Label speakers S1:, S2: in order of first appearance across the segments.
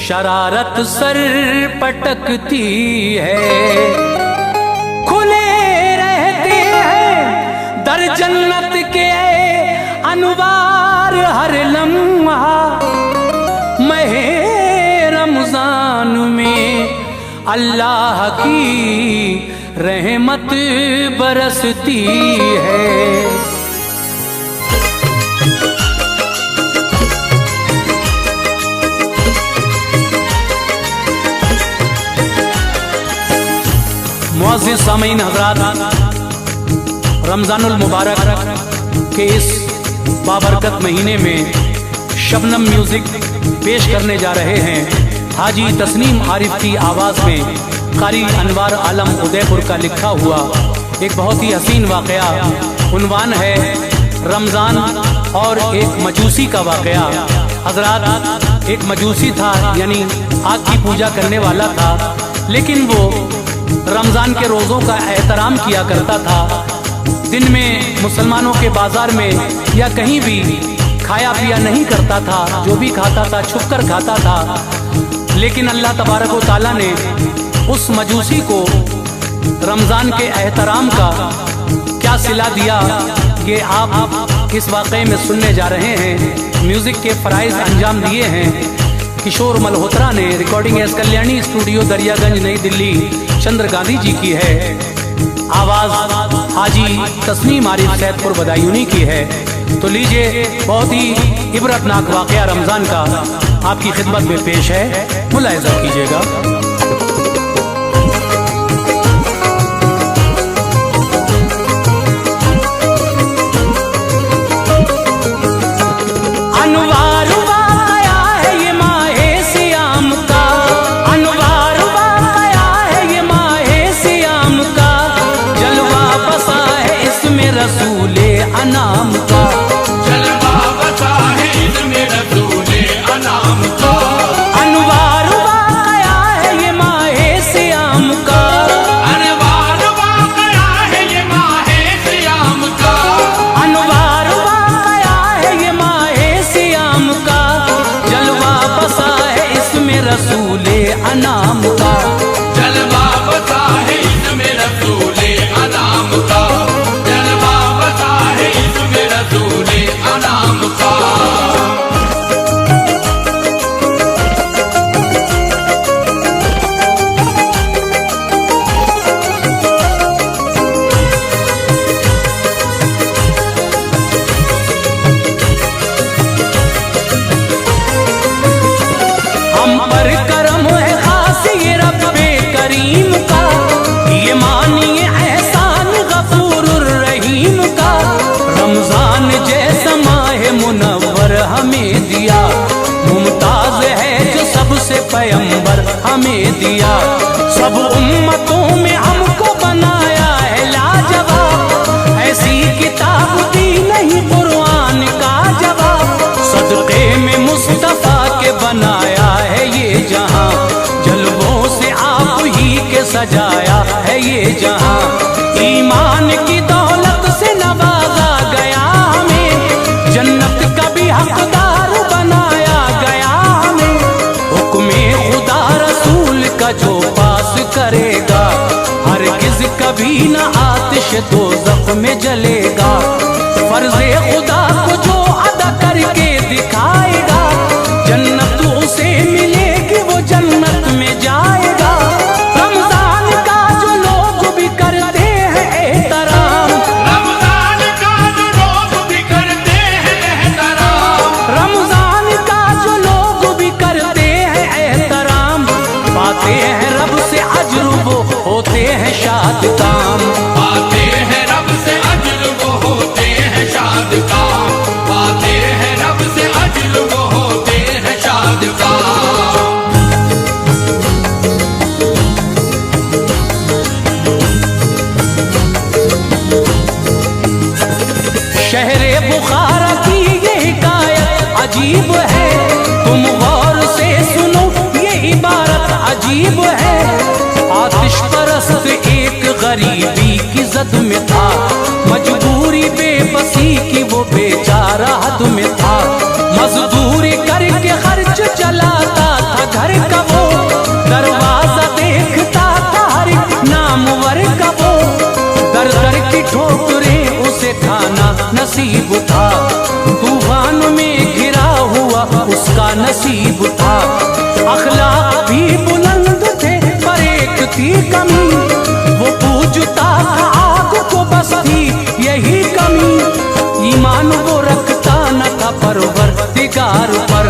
S1: शरारत सर पटकती है। खुले रहते हैं दर जन्नत के अनवार हर लम्हा, महे रमजान में अल्लाह की रहमत बरसती है। मुअज़्ज़िज़ सामीन हज़रात, रमज़ानुल मुबारक के इस बाबरकत महीने में शबनम म्यूजिक पेश करने जा रहे हैं हाजी तस्नीम आरिफ की आवाज़ में कारी अनवार आलम उदयपुर का लिखा हुआ एक बहुत ही हसीन वाक़या। उन्वान है रमज़ान और एक मजूसी का वाक़या। हज़रात, एक मजूसी था, यानी आग की पूजा करने वाला था, लेकिन वो रमज़ान के रोज़ों का एहतराम किया करता था। दिन में मुसलमानों के बाज़ार में या कहीं भी खाया पिया नहीं करता था, जो भी खाता था छुप कर खाता था। लेकिन अल्लाह तबारक व तआला ने उस मजूसी को रमज़ान के एहतराम का क्या सिला दिया, ये आप इस वाक़े में सुनने जा रहे हैं। म्यूज़िक के फ़राइज़ अंजाम दिए हैं किशोर मल्होत्रा ने। Recording S Kalyani studio Daryaganj नई दिल्ली चंद्र गांधी जी की है। आवाज़ हाजी तस्नीम आरिफ सैदपुर बदायूनी की है। तो लीजिए, बहुत ही इबरतनाक वाक़या रमज़ान का आपकी खिदमत में पेश है, मुलाहिज़ा कीजिएगा। रसूले अनाम का
S2: जलवा बसा है इसमें रसूले अनाम का।
S1: अनवार वाक़या है ये माहे सियाम का।
S2: अनवार वाक़या है ये माहे सियाम का।
S1: अनवार वाक़या है ये माहे सियाम का। जलवा बसा है इसमें रसूले अनाम का।
S2: जलवा बसा है इसमें रसूले अनाम का। अनाम का।
S1: हम पर करम है खास ये रब्बे करीम का, ये मानिए एहसान गफूरुर रहीम का। रमजान जैसा माह मुनव्वर हमें दिया, मुमताज है जो सबसे पैगंबर हमें दिया। सब उम्मतों में हमको बनाया है लाजवाब, ऐसी किताब दी नहीं कुरान का जवाब। सदक़े में मुस्तफ़ा के बनाया है ये जहां, जलवों से आप ही के सजाया है ये जहां। ईमान की दौलत से नवाजा गया हमें, जन्नत का भी हकदार बनाया गया हमें। हुक्मे खुदा रसूल का जो पास करेगा, हरगिज़ कभी न आतिश दोज़ख में जलेगा। फर्ज़े खुदा को जो अदा करके दिखाएगा, जन्नत उसे मिलेगी वो जन्नत में जाएगा। रमजान का जो लोग भी करते हैं एहतराम,
S2: रमजान का जो लोग भी करते हैं एहतराम।
S1: रमजान का जो लोग भी करते हैं एहतराम, पाते हैं रब से अज्र वो होते हैं शाद काम।
S2: पाते हैं रब से अज्र वो होते हैं शाद काम। पाते हैं रब से अज्र वो होते हैं शाद काम।
S1: शहरे बुखारा की ये हिकायत अजीब है, तुम गौर से सुनो ये इबारत अजीब है। आतिश परस्त एक गरीबी की जद में था, मजबूरी बेबसी की वो बेचारा हद में था। मजदूरी करके खर्च चला नसीब था। अखलाक भी बुलंद थे पर एक थी कमी, वो पूजता था आग को बस थी यही कमी। ईमान वो रखता न था परवरदिगार पर,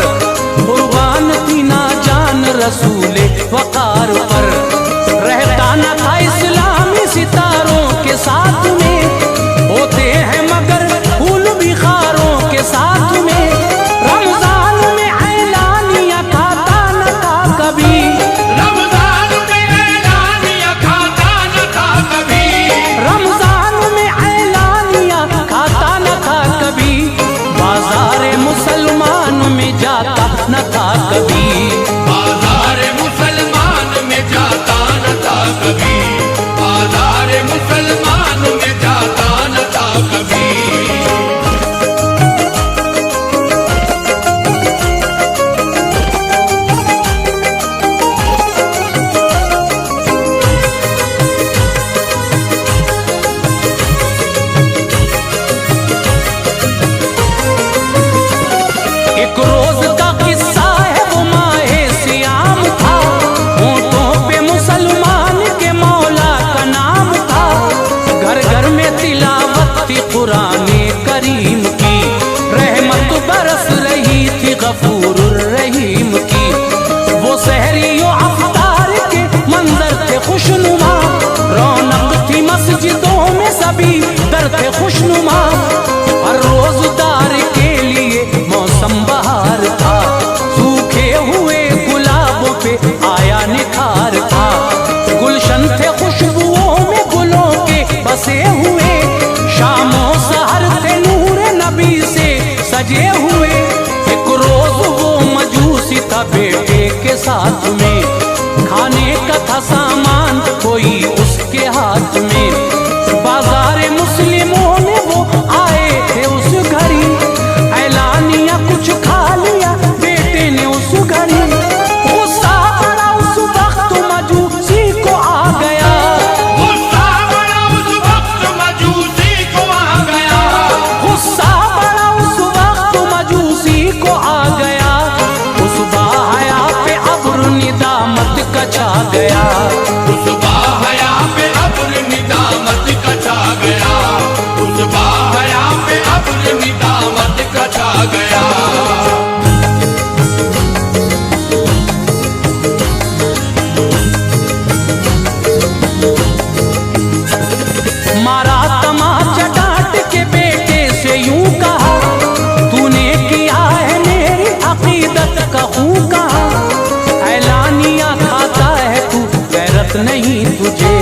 S1: कुर्बान थी ना जान रसूले वकार पर। रहता न था इस्लामी सितारों के साथ में, होते हैं मगर फूल भी खारों के साथ में। रमजान में ऐलानिया खाता न था कभी,
S2: रमजान में ऐलानिया खाता न था कभी,
S1: रमजान में ऐलानिया खाता न था कभी। बाजार मुसलमान में जाता न था कभी,
S2: बाजार मुसलमान में जाता न था कभी, बाजार मुसलमान में जाता न था कभी।
S1: एक रोज का किस्सा है वो माहे सियाम था, होठों पे मुसलमान के मौला का नाम था। घर घर में तिलावत थी कुराने करीम की, रहमत बरस रही थी गफूरुर रहीम की। वो सहरियो अफ्तार के मंजर थे खुशनुमा, रौनक थी मस्जिदों में सभी दर थे खुशनुमा। हर रोजदार के लिए मौसम बहार था, सूखे हुए गुलाबों पे आया निखार था। गुलशन थे खुशबुओं में गुलों के बसे हुए, शामों सहर थे नूर नबी से सजे हुए। एक रोज वो मजूसी था बेटे के साथ में, खाने का था सामान कोई उसके हाथ में। बाजार मुस्लिमों ने वो आए थे उस घड़ी, ऐलानिया कुछ खा लिया बेटे ने उस घड़ी। गुस्सा बड़ा उस वक्त मजूसी को आ गया,
S2: गुस्सा बड़ा उस वक्त मजूसी को आ गया,
S1: गुस्सा बड़ा उस वक्त मजूसी को आ गया। उस बाहया पे अब्र निदामत का छा गया,
S2: उस बाहया पे अब्र निदामत का छा गया, उस बाहया पे अब्र निदामत का छा गया।
S1: मारा तमाचा डांट के बेटे से यूं कहा, तूने किया है मेरी अकीदत का खूं कहा। ऐलानिया खाता है तू गैरत नहीं तुझे,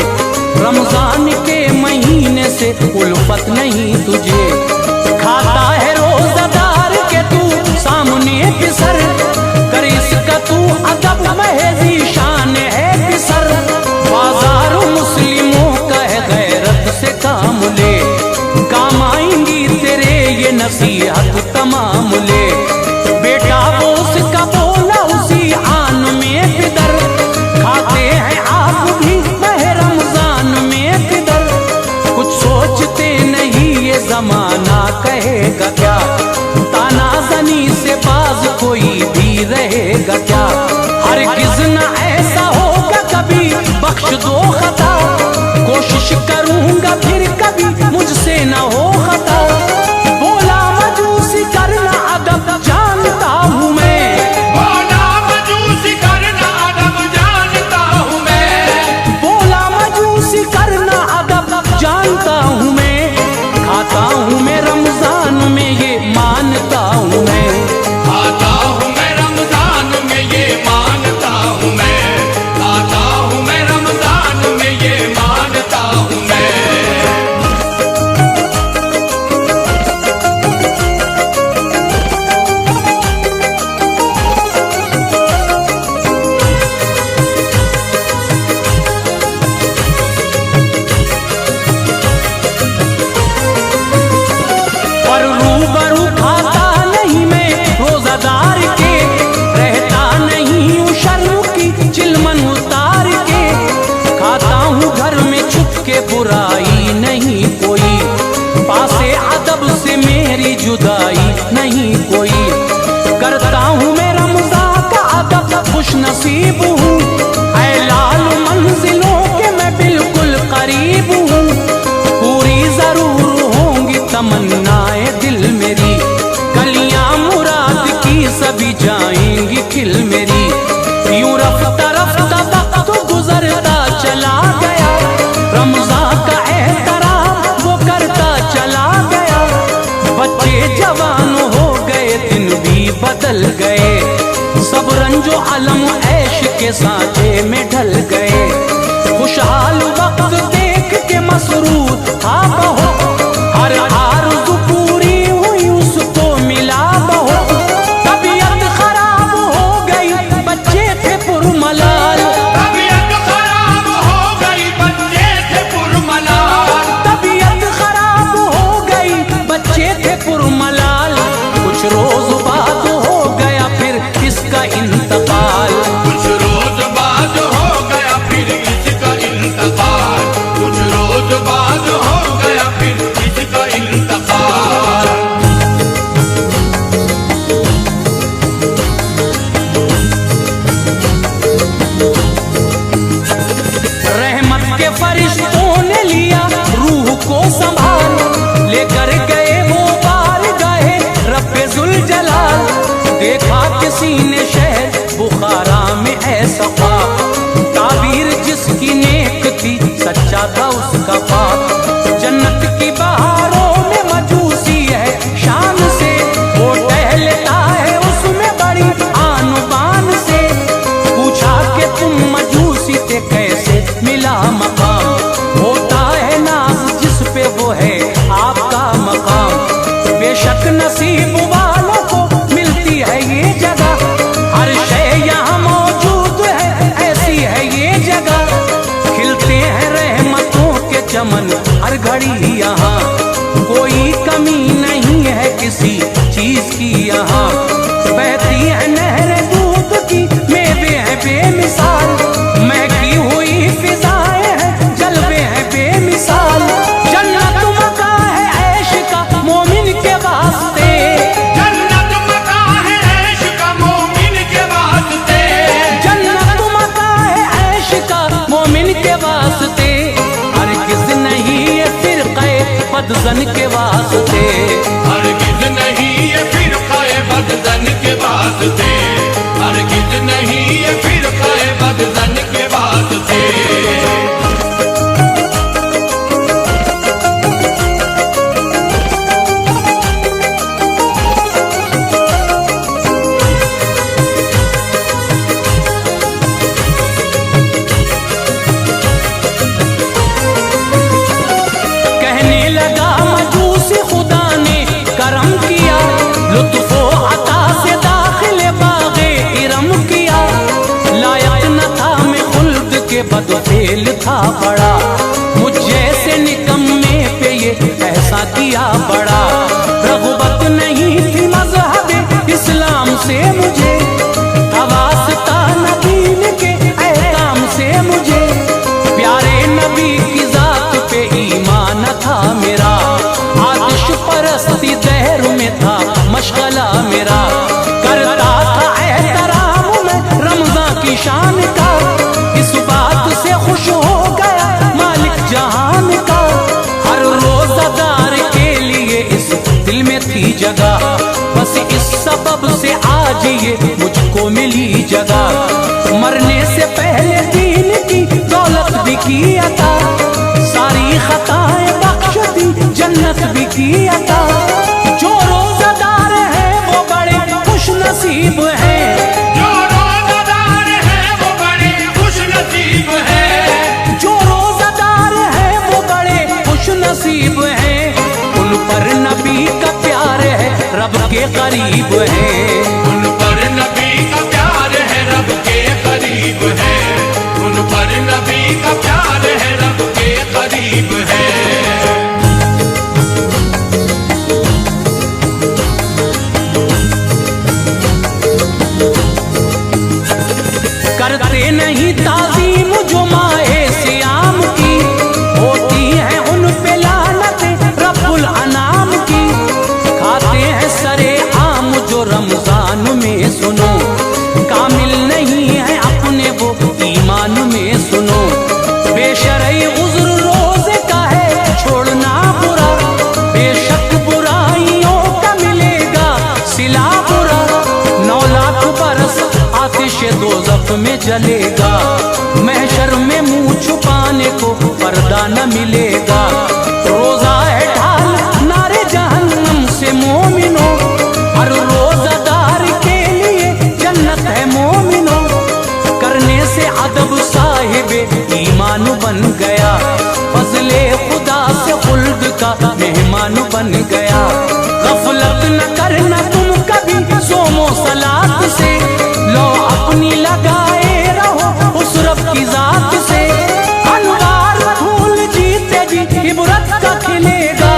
S1: रमजान के महीने से उल्फत नहीं तुझे। खाता है रोजादार के तू सामने पिसर, कर इसका तू अदब महजी शान है पिसर। बाजार मुस्लिमों का है गैरत से काम ले, काम आएंगी तेरे ये नसीहत तमाम ले। बेटा वो उसका बोला उसी आन में फिदर, खाते हैं आप भी मह रमजान में फिदर। कुछ सोचते नहीं ये जमाना कहेगा क्या, तानाजनी से बाज कोई भी रहेगा क्या। हरगिज़ न ऐसा होगा कभी बख्श दो खता, कोशिश करूंगा फिर कभी मुझसे न हो खता। बोला मजूसी करना अदब जानता हूँ मैं,
S2: बोला मजूसी करना अदब जानता हूँ मैं,
S1: बोला मजूसी करना अदब जानता हूँ मैं। खाता हूँ मैं रमजान में ये मानता हूँ मैं,
S2: खाता हूँ मैं रमजान में ये मानता हूँ मैं, खाता हूँ मैं रमजान में ये मानता हूँ मैं।
S1: खुश नसीब हूँ, ऐ लाल मंजिलों के मैं बिल्कुल करीब हूँ। पूरी जरूर होंगी तमन्नाए दिल मेरी, कलियां मुराद की सभी जाएंगी खिल मेरी। यूं रफ्ता रफ्ता वक्त गुजरता चला गया, रमजान का एहतराम वो करता चला गया। बच्चे जवान हो गए, दिन भी बदल गए, सब रंजो अलम ऐश के सांचे में ढल गए। खुशहाल वक्त देख के मसरूर था बहुत, हर आरज़ू पूरी हुई उसको मिला बहुत। तबीयत खराब हो गई बच्चे थे पुरमलाल,
S2: तबीयत खराब हो गई बच्चे थे पुरमलाल,
S1: तबीयत खराब हो गई बच्चे थे पुरमलाल। कुछ रोज बाद हो गया फिर इसका इंतकाल,
S2: कुछ रोज बाद हो गया फिर इसका इंतकाल, कुछ रोज बाद हो गया फिर इसका इंतकाल।
S1: रहमत के फरिश्तों ने लिया रूह को संभाल, लेकर गए वो बार गए रब्बे जुल जलाल। देखा किसी ने शहर बुखारा में ऐसा ख्वाब, ताबीर जिसकी नेक थी सच्चा था उसका पाप। जन्नत की बहारों में मजूसी है शान से, वो टहलता है उसमें बड़ी आन बान से। पूछा कि तुम मजूसी थे कैसे मिला मकाम, होता है नाज जिस पे वो है आपका मकाम। बेशक नसीब वालों को मिलती है ये जगह, हर शय यहाँ मौजूद है ऐसी है ये जगह। खिलते हैं रहमतों के चमन हर घड़ी यहाँ, कोई कमी नहीं है किसी चीज की यहाँ। बहती है नहरें दूध की, मेवे हैं बेमिसाल, महकी हुई फिजाएं हैं, जलवे हैं बेमिसाल। जन्नत मका है ऐश का मोमिन के वास्ते,
S2: जन्नत मका है ऐश का मोमिन के वास्ते,
S1: जन्नत मका है ऐश का मोमिन के वास्ते। हरगिज़ नहीं ये फिरक़े बदज़न के वास्ते,
S2: हरगिज़ नहीं ये फिरक़े बदज़न के वास्ते, हरगिज़ नहीं ये फिरक़े बदज़न के वास्ते।
S1: कहने लगा मजूसी खुदा ने करम किया, लुत्फ़ो अता से दाखिल बाग़े इरम किया। लायक न था मैं खुल्द के बदफेल था बड़ा, मुझ जैसे निकम्मे पे ये ऐसा किया बड़ा। रग़बत नहीं थी मज़हब इस्लाम से मुझे, वास्ता न दीन के अहकाम से मुझे। प्यारे नबी की जात पे ईमान था मेरा, आतिश परस्ती दहर में था मशगला मेरा। करता था एहतराम मैं रमजान की शान का, इस बात से खुश हो गया मालिक जहान का। हर रोज़ादार के लिए इस दिल में थी जगह, बस इस सबब से आज ये मुझको मिली जगह। मरने से पहले दीन की दौलत भी की अता, सारी खताएं बख्श दी जन्नत भी की अता। जो रोज़ादार है वो बड़े खुश नसीब है,
S2: जो रोज़ादार है वो बड़े खुश नसीब है,
S1: जो रोज़ादार है वो बड़े खुश नसीब है। उन पर नबी का प्यार है रब के करीब है,
S2: उन पर नबी का प्यार है रब के करीब है, उन पर नबी का प्यार है रब के करीब है।
S1: करते नहीं ताज़ीम जो माए सियाम की, होती है उन पे लानत रब्बुल अनाम की। खाते हैं सरे आम जो रमजान में सुनो, कामिल नहीं है बेशरई उज़्र रोज़े का है छोड़ना बुरा, बेशक बुराइयों का मिलेगा सिला बुरा। 9 लाख बरस आतिश दोज़ख में जलेगा, महशर में मुंह छुपाने को पर्दा न मिलेगा। रोजा है ढाल नारे जहन्नम से मोमिनो, हर रोजादार के लिए जन्नत है मोमिनो। करने से अदब साहिब ईमान बन गया, फजले खुदा से खुल्द का मेहमान बन गया। गफलत न करना तुम कभी सोमो सलात से, लो अपनी लगाए रहो उस रब की जात से। अनवार फूल जीते जी इबरत का खिलेगा,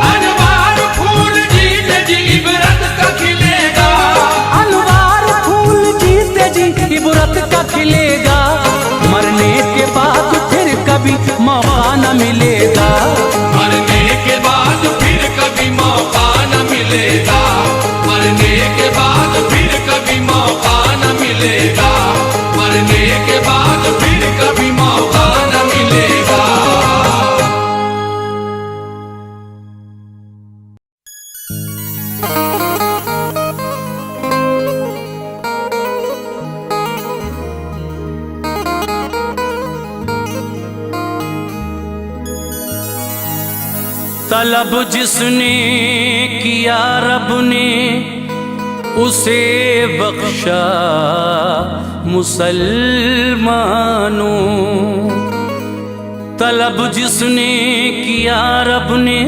S2: अनवार फूल जीते जी इबरत का खिलेगा,
S1: अनवार फूल जीते जी इबरत का खिलेगा। मरने के बाद फिर कभी मौका न मिलेगा,
S2: मरने के बाद फिर कभी मौका न मिलेगा, मरने के बाद फिर कभी मौका न मिलेगा, मरने के बाद फिर कभी मौका न मिलेगा।
S1: तलब जिसने किया रब ने उसे बख्शा मुसलमानों। तलब जिसने किया रब ने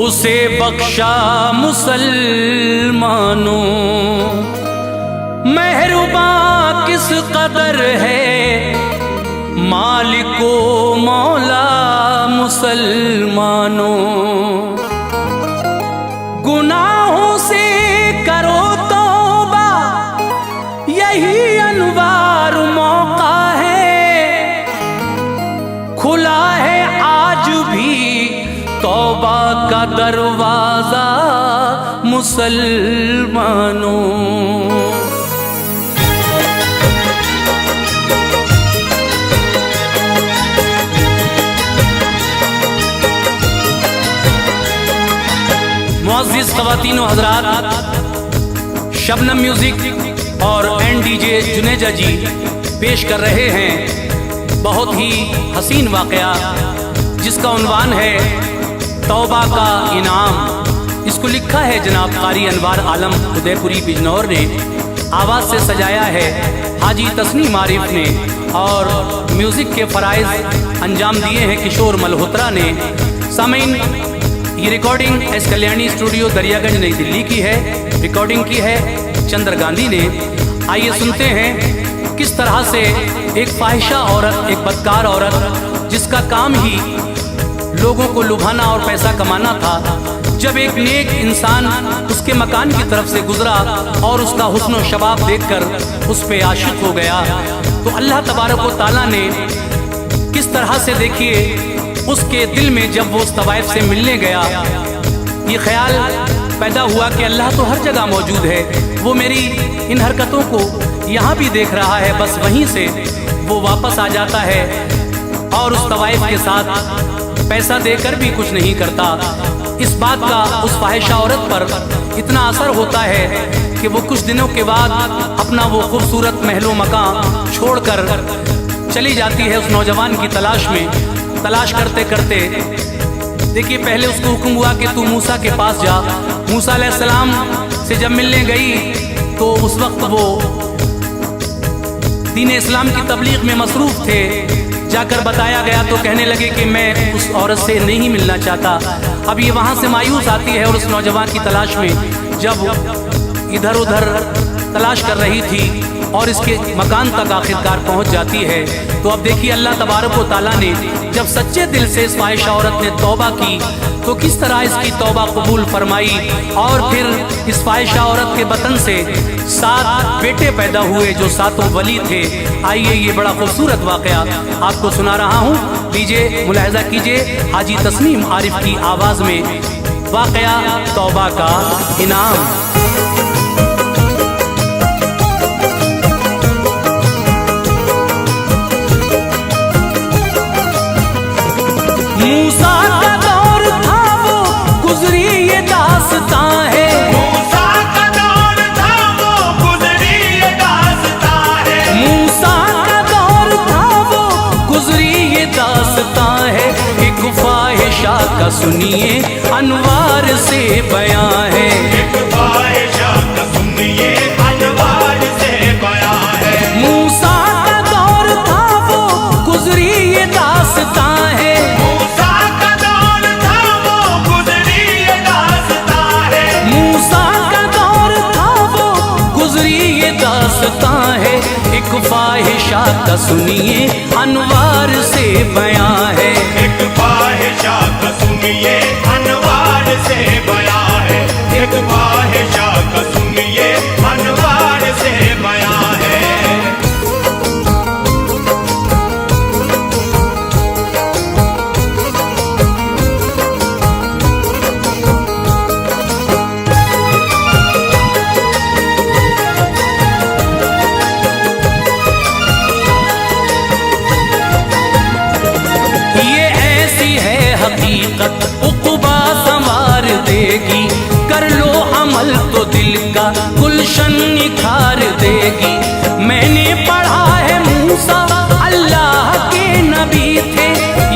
S1: उसे बख्शा मुसलमानों। मेहरबान किस कदर है मालिको मौला मुसलमानों। गुनाहों से करो तौबा, यही अनवार मौका है। खुला है आज भी तौबा का दरवाजा मुसलमानों। मुअज़्ज़िज़ ख़वातीन व हज़रात, शबनम म्यूज़िक और NDJ जुनेजा जी पेश कर रहे हैं बहुत ही हसीन वाक़या, जिसका उन्वान है तौबा का इनाम। इसको लिखा है जनाब कारी अनवार आलम उदयपुरी बिजनौर ने, आवाज़ से सजाया है हाजी तस्नीम आरिफ ने, और म्यूज़िक के फ़राइज़ अंजाम दिए हैं किशोर मल्होत्रा ने। सामीन, ये recording S Kalyani studio Daryaganj नई दिल्ली की है। रिकॉर्डिंग की है चंद्र गांधी ने। आइए सुनते हैं किस तरह से एक फाहिशा औरत, एक बदकार औरत, जिसका काम ही लोगों को लुभाना और पैसा कमाना था, जब एक नेक इंसान उसके मकान की तरफ से गुजरा और उसका हुस्न व शबाब देखकर उस पे आशिक हो गया, तो अल्लाह तबारक व तआला ने किस तरह से, देखिए, उसके दिल में जब वो उस तवाइफ से मिलने गया, ये ख्याल पैदा हुआ कि अल्लाह तो हर जगह मौजूद है, वो मेरी इन हरकतों को यहाँ भी देख रहा है। बस वहीं से वो वापस आ जाता है और उस तवाइफ के साथ पैसा देकर भी कुछ नहीं करता। इस बात का उस फाहिशा औरत पर इतना असर होता है कि वो कुछ दिनों के बाद अपना वो खूबसूरत महलो मकान छोड़कर चली जाती है उस नौजवान की तलाश में। तलाश करते करते, देखिए, पहले उसको हुक्म हुआ कि तू मूसा के पास जा। मूसा अलैहिस्सलाम से जब मिलने गई तो उस वक्त वो दीन इस्लाम की तबलीग में मसरूफ थे। जाकर बताया गया तो कहने लगे कि मैं उस औरत से नहीं मिलना चाहता। अब ये वहाँ से मायूस आती है और उस नौजवान की तलाश में जब इधर उधर तलाश कर रही थी और इसके मकान तक आखिरकार पहुँच जाती है, तो अब देखिए अल्लाह तबारक व तआला ने जब सच्चे दिल से इस फाहिशा औरत ने तौबा की तो किस तरह इसकी तौबा कबूल फरमाई, और फिर इस फाहिशा औरत के बतन से 7 बेटे पैदा हुए जो 7 वली थे। आइए ये बड़ा खूबसूरत वाक़या आपको सुना रहा हूँ, लीजिए मुलाहिज़ा कीजिए हाजी तस्नीम आरिफ की आवाज़ में वाक़या तौबा का इनाम। ख्वाहिशा का सुनिए अनवार से बयां है।
S3: एक ख्वाहिशा का सुनिए अनवार से बयां है।
S1: मूसा का दौर था वो गुजरी ये दास्तां है।
S3: मूसा का दौर था वो गुजरी ये दास्तां है।
S1: मूसा का दौर था वो गुजरी ये दास्तां है। एक ख्वाहिशा का सुनिए अनवार से बयां है।
S3: एक ख्वाहिशा का सुनिए अनवार से बयां है। एक ख्वाहिशा का सुनिए अनवार से बयां है।
S1: हकीकत उक़बा संवार देगी, कर लो अमल तो दिल का गुलशन निखार देगी। मैंने पढ़ा है मूसा अल्लाह के नबी थे,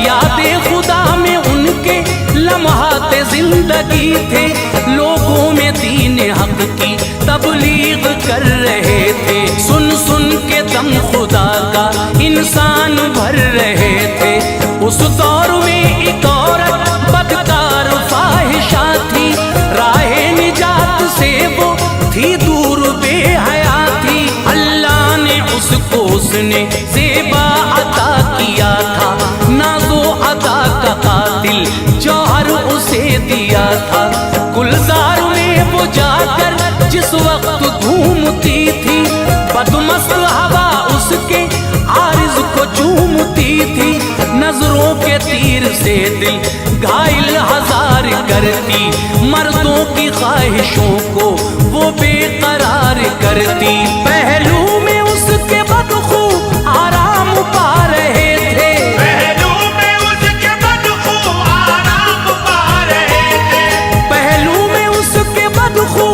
S1: याद खुदा में उनके लम्हात जिंदगी थे। लोगों में दीन हक की तबलीग कर रहे थे, सुन सुन के दम खुदा का इंसान भर रहे थे। उस दौर में एक औरत बदकार फाहिशा थी, राहे निजात से वो थी दूर बेहया थी। अल्लाह ने उसको उसने ज़ेबा अता किया था, नाज़ो अदा का कातिल जौहर उसे दिया था। गुलजार में वो जाकर जिस वक्त घूमती थी, बदमस्त हवा उसके आरिज़ को चूमती थी। नजरों के तीर से दिल घायल हजार करती, मर्दों की ख्वाहिशों को वो बेकरार करती। पहलू में उसके बदखू आराम पा रहे थे।
S3: पहलू में उसके बदखू आराम पा रहे थे।
S1: पहलू में उसके बदखू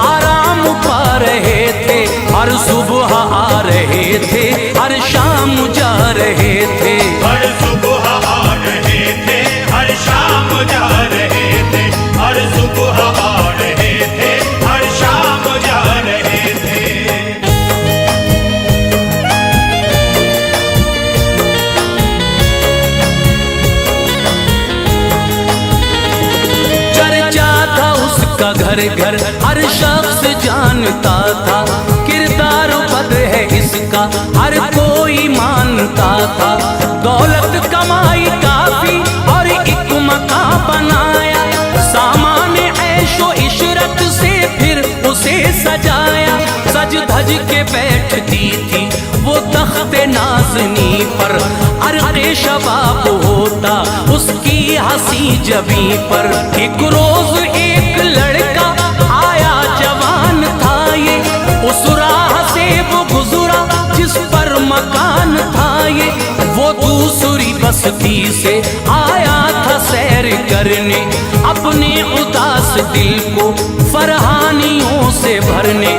S1: आराम पा रहे थे। हर सुबह आ रहे थे, हर शाम जा रहे थे।
S3: हर सुबह आ रहे थे, हर शाम जा रहे थे। हर सुबह आ रहे थे, हर शाम जा रहे थे।
S1: चर्चा था उसका घर घर, हर शख्स जानता था। किरदार बद है इसका हर कोई मानता था। दौलत कमाई काफी और एक मकान बनाया, सामान ऐशो इशरत से फिर उसे सजाया। सज धज के बैठती थी वो तख्ते नाज़नी पर, अर्क़े शबाब होता उसकी हंसी जबी पर। एक रोज एक लड़का आया जवान था ये, उस राह से वो गुजरा जिस पर मकान था ये। वो दूसरी बस्ती से आया था सैर करने, अपने उदास दिल को फरहानियों से भरने।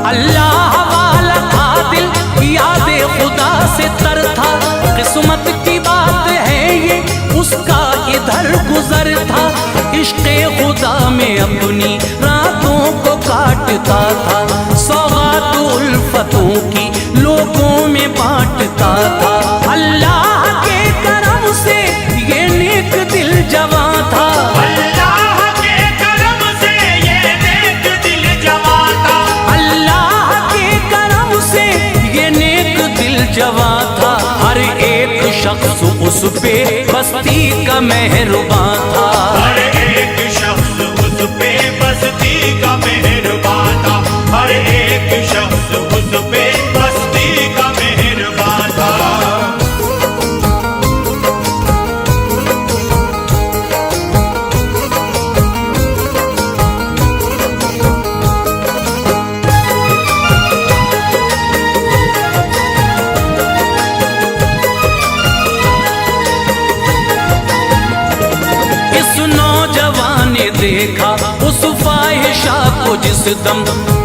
S1: अल्लाह वाला था दिल, याद खुदा से तर था। किस्मत की बात है ये, उसका इधर गुजर था। इश्क़े खुदा में अपनी रातों को काटता था, सौगात उल्फतों की लोगों में बांटता था। अल्लाह के करम से ये नेक दिल जवां था।
S3: अल्लाह के करम से ये नेक दिल जवां था।
S1: अल्लाह के करम से ये नेक दिल जवां था। हर एक शख्स उस पे बस्ती का मेहरबान था।
S3: हर एक शख्स उस पे बस्ती का मेहरबान था। हर एक शख्स उस पे बस्ती का मेहरबान था।
S1: देखा उस फाहिशा को जिस दम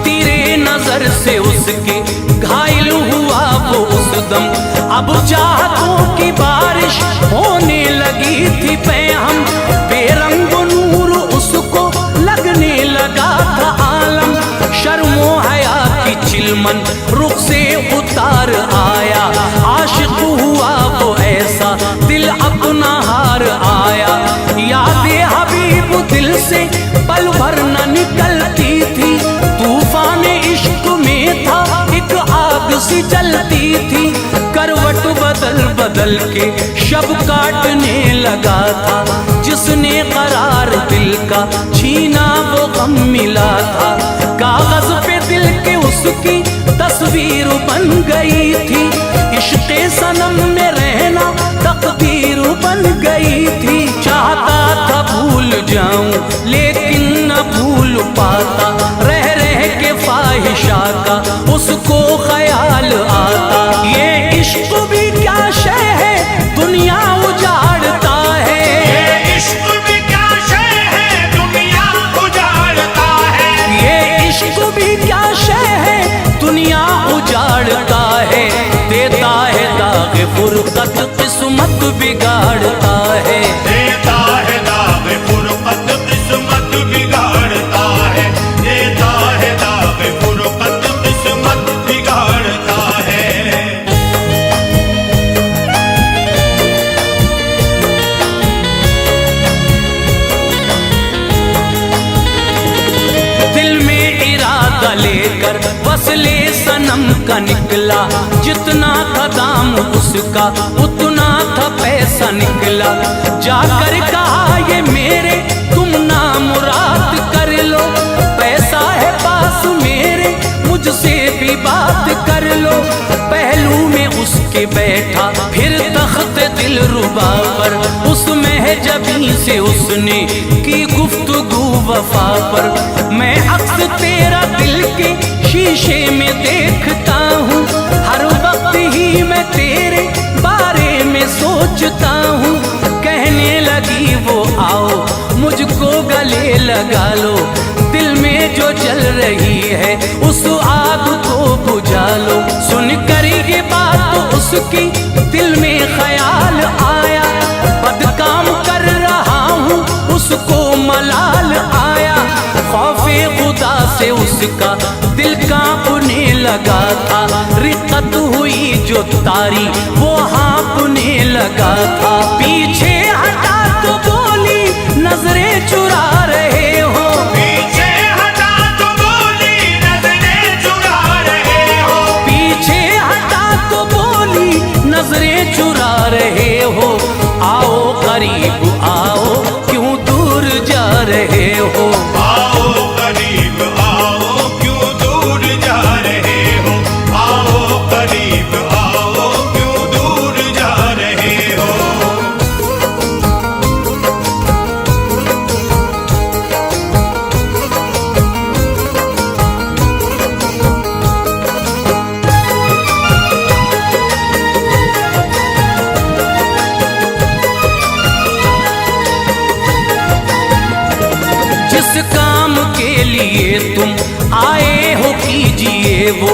S1: तेरे नजर से उसके घायल हुआ वो उस दम। अब चाहतों की बारिश होने लगी थी पे हम मन रुख से उतार आया, आशिक हुआ वो ऐसा दिल अपना हार आया। यादें हबीब दिल से पल भर न निकलती थी, तूफान इश्क में था एक आग सी जलती थी। करवट बदल बदल के शब काटने लगा था, जिसने करार दिल का छीना वो गम मिला था। कागज पे दिल के उसकी तस्वीर बन गई थी, इश्क़े सनम में रहना तकदीर बन गई थी। चाहता था भूल जाऊं लेकिन न भूल पाता, रह रह के फाहिशा का उसको ख्याल आता। ये इश्क भी क्या शय है दुनिया उजाड़ता है,
S3: ये इश्क भी क्या शय है दुनिया उजाड़ता है।
S1: ये इश्क भी क्या शय है दुनिया उजाड़ता है। देता है दाग फुरकत किस्मत बिगाड़ता है,
S3: देता है दाग फुरकत किस्मत बिगाड़ता है, देता है दाग फुरकत किस्मत बिगाड़ता है।
S1: दिल में इरादा लेकर वसले सनम का निकला, जितना था दाम उसका उतना था पैसा निकला। जाकर कहा ये मेरे तुम ना मुराद कर लो, पैसा है पास मेरे मुझसे भी बात कर लो। पहलू में उसके बैठा फिर तख्त दिल रुबा पर, उसमें है जबी से उसने की गुफ्तगू वफा पर। मैं अक्स तेरा दिल के शीशे में देखता हूँ, हर वक्त ही मैं तेरे बारे में सोचता हूँ। कहने लगी वो आओ मुझको गले लगा लो, दिल में जो जल रही है उस आग को बुझा लो। सुन कर ये बात उसकी दिल में ख्याल आया, बदकाम कर रहा हूँ उसको मलाल आया। खौफे खुदा से उसका दिल कांपने लगा था, रिक्कत हुई जो तारी वो हाँपने लगा था। पीछे हटा तो बोली नजरें चुरा रहे हो,
S3: पीछे हटा तो बोली नजरें चुरा रहे हो,
S1: पीछे हटा तो बोली नजरें चुरा रहे हो। आओ करीब आओ क्यों दूर जा रहे हो,
S3: आओ करीब आओ क्यों दूर जा रहे हो, आओ करीब आओ क्यों दूर जा रहे हो।
S1: जिस काम के लिए तुम आए हो कीजिए वो,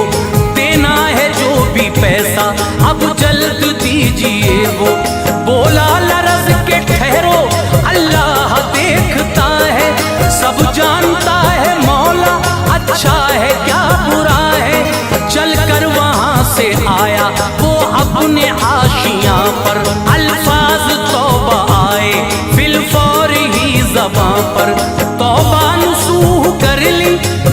S1: देना है जो भी पैसा अब जल्द दीजिए वो। बोला लरज के ठहरो अल्लाह देखता है, सब जानता है मौला अच्छा है क्या बुरा है। चल कर वहाँ से आया वो अपने आशियाँ पर, अल्फाज तौबा आए फिलफौर ही ज़बां पर। तौबा नसूह कर ली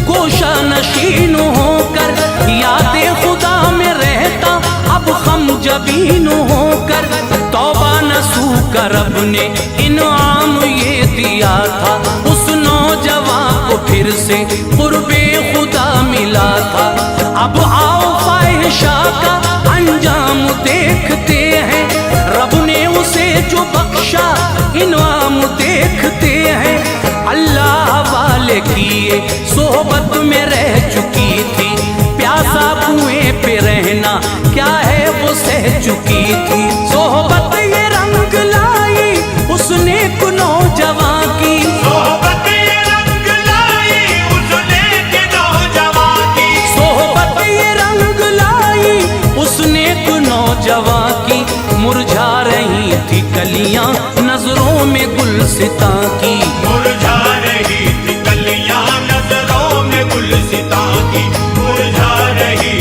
S1: गोशा नशीन होकर, यादें खुदा में रहता अब हम जबीन होकर। तौबा नसूह कर रब ने इनाम ये दिया था, उस नौजवान को फिर से कुर्बे खुदा मिला था। अब आओ फाहिशा का अंजाम देखते हैं, रब ने उसे जो बख्शा इनाम देखते हैं। अल्लाह वाले किए सोहबत में रह चुकी थी, प्यासा कुएं पे रहना क्या है वो सह चुकी थी। सोहबत ये रंग लाई उसने को नौजवान की,
S3: सोहबत ये रंग लाई उसने के नौजवान की,
S1: सोहबत ये रंग लाई उसने को नौजवान की। मुरझा रही थी कलियां नजरों में गुलसिता की,
S3: मुरझा रही थी कलियां नजरों में गुलसिता की, मुरझा रही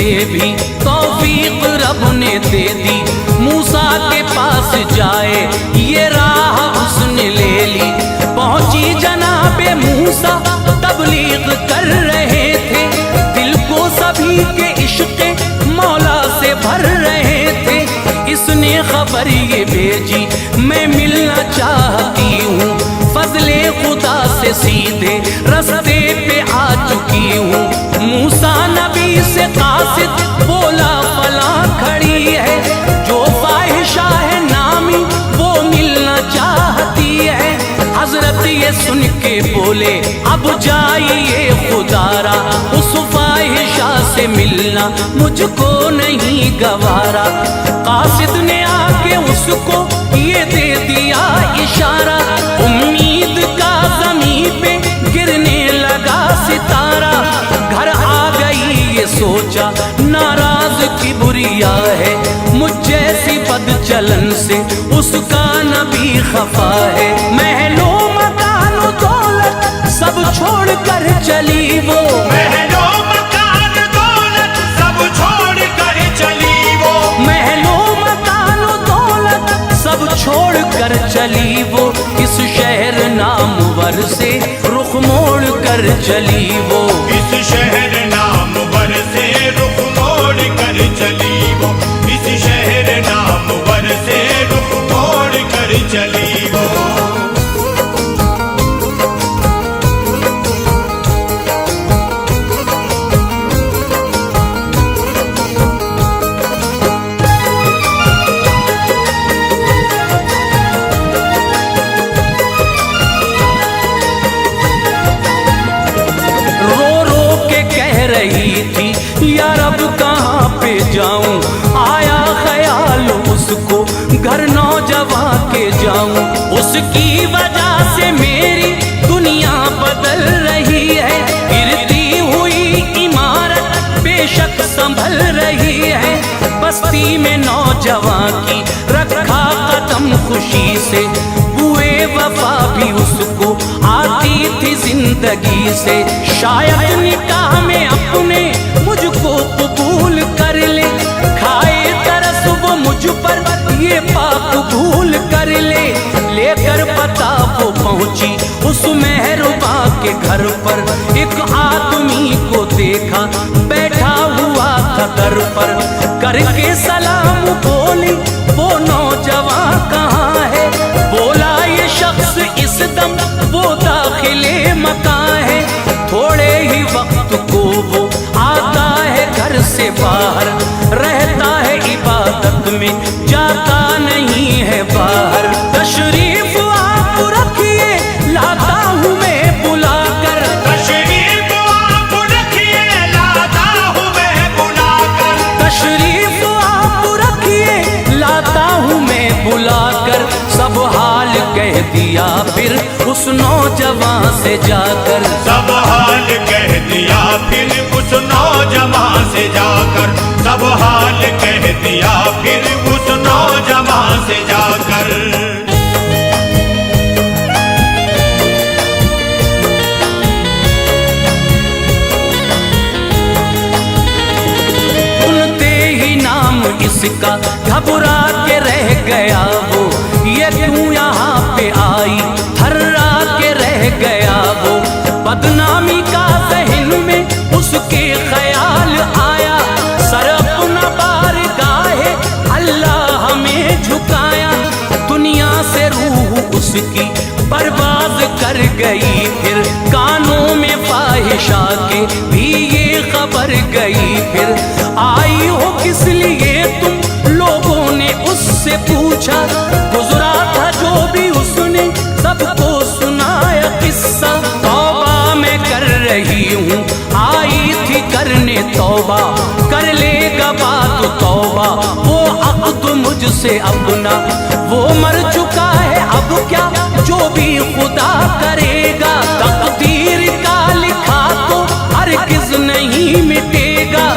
S1: लिए भी तौफीक रब ने दे दी। मूसा के पास जाए ये राह उसने ले ली। पहुंची जनाबे मूसा तबलीग कर रहे थे, दिल को सभी के इश्क़ मौला से भर रहे थे। इसने खबर ये भेजी मैं मिलना चाहती हूँ, फजले खुदा से सीधे रास्ते पे आ चुकी हूँ। मूसा नबी से कासिद बोला फला खड़ी है, जो फाहिशा है नामी वो मिलना चाहती है। हजरत ये सुन के बोले अब जाइए खुदारा, उस फाहिशा से मिलना मुझको नहीं गवारा। कासिद ने आके उसको ये दे दिया इशारा, उम्मीद का ज़मीन पे गिरने लगा सितारा। घर आ गई ये सोचा नाराज की बुरिया है, मुझ जैसी बदचलन से उसका नबी खफा है। महलों मकान दौलत सब छोड़ कर चली वो,
S3: महलों मकान दौलत सब छोड़ कर चली वो,
S1: महलों मकान दौलत सब छोड़ कर चली वो। इस शहर नामवर से रुख मोड़ कर चली वो,
S3: इस शहर नामवर से रुख मोड़ कर चली वो, इस शहर नामवर से रुख मोड़ कर चली वो।
S1: रही थी यार अब कहाँ पे जाऊं, आया ख्याल उसको घर नौजवां के जाऊं। उसकी वजह से मेरी दुनिया बदल रही है, गिरती हुई इमारत बेशक संभल रही है। बस्ती में नौजवां की रखा कदम खुशी से, बुए वफा भी उसको आती थी जिंदगी से। शायद निकाह में अपने मुझको कबूल कर ले, खाए तरस वो मुझ पर ये पाक भूल कर ले। लेकर पता वो पहुंची उस मेहरुबा के घर पर, एक आदमी को देखा बैठा हुआ था दर पर। करके सलाम बोली वो नौजवान कहाँ है, बोला ये शख्स इस दम वो दाखिले मकान है। थोड़े ही वक्त को वो आता है घर से बाहर, रहता है इबादत में जाता नहीं है बाहर। तशरीफ आप रखिए लाता हूँ मैं बुलाकर,
S3: तशरीफ आप रखिए लाता हूँ मैं बुलाकर,
S1: तशरीफ आप रखिए लाता हूँ मैं बुलाकर। सब हाल कह दिया फिर उस नौजवान से जाकर,
S3: सब हाल कह दिया फिर उस नौजवान से जाकर, सब हाल कह दिया फिर उस नौजवान से जाकर।
S1: सुनते ही नाम इसका घबरा के रह गया वो, ये क्यों यहाँ पे आई थर्रा के रह गया वो। बदनामी का ज़हन में उसके ख्याल आया, सर अपना बारगाहे अल्लाह में झुकाया। दुनिया से रूह उसकी बर्बाद कर गई, फिर कानों में फाहिशा के भी ये खबर गई। फिर आई हो किस लिए तुम लोगों ने उससे पूछा, गुजरा था जो भी उसने सबको सुनाया किस्सा। तौबा मैं कर रही हूँ आई थी करने तौबा, कर लेगा बात तौबा वो अक़्द मुझसे अपना। वो मर चुका है अब क्या जो भी खुदा करेगा, तकदीर का लिखा तो हरगिज़ नहीं मिटेगा।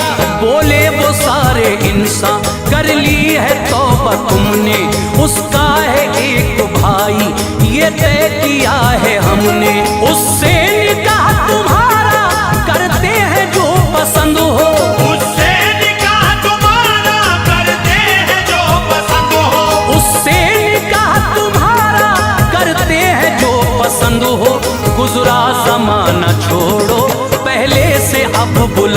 S1: बोले वो सारे इंसान कर ली है तौबा तुमने, उसका है एक भाई ये तय किया है हमने। उससे निकाह तुम्हारा करते हैं जो पसंद हो,
S3: उससे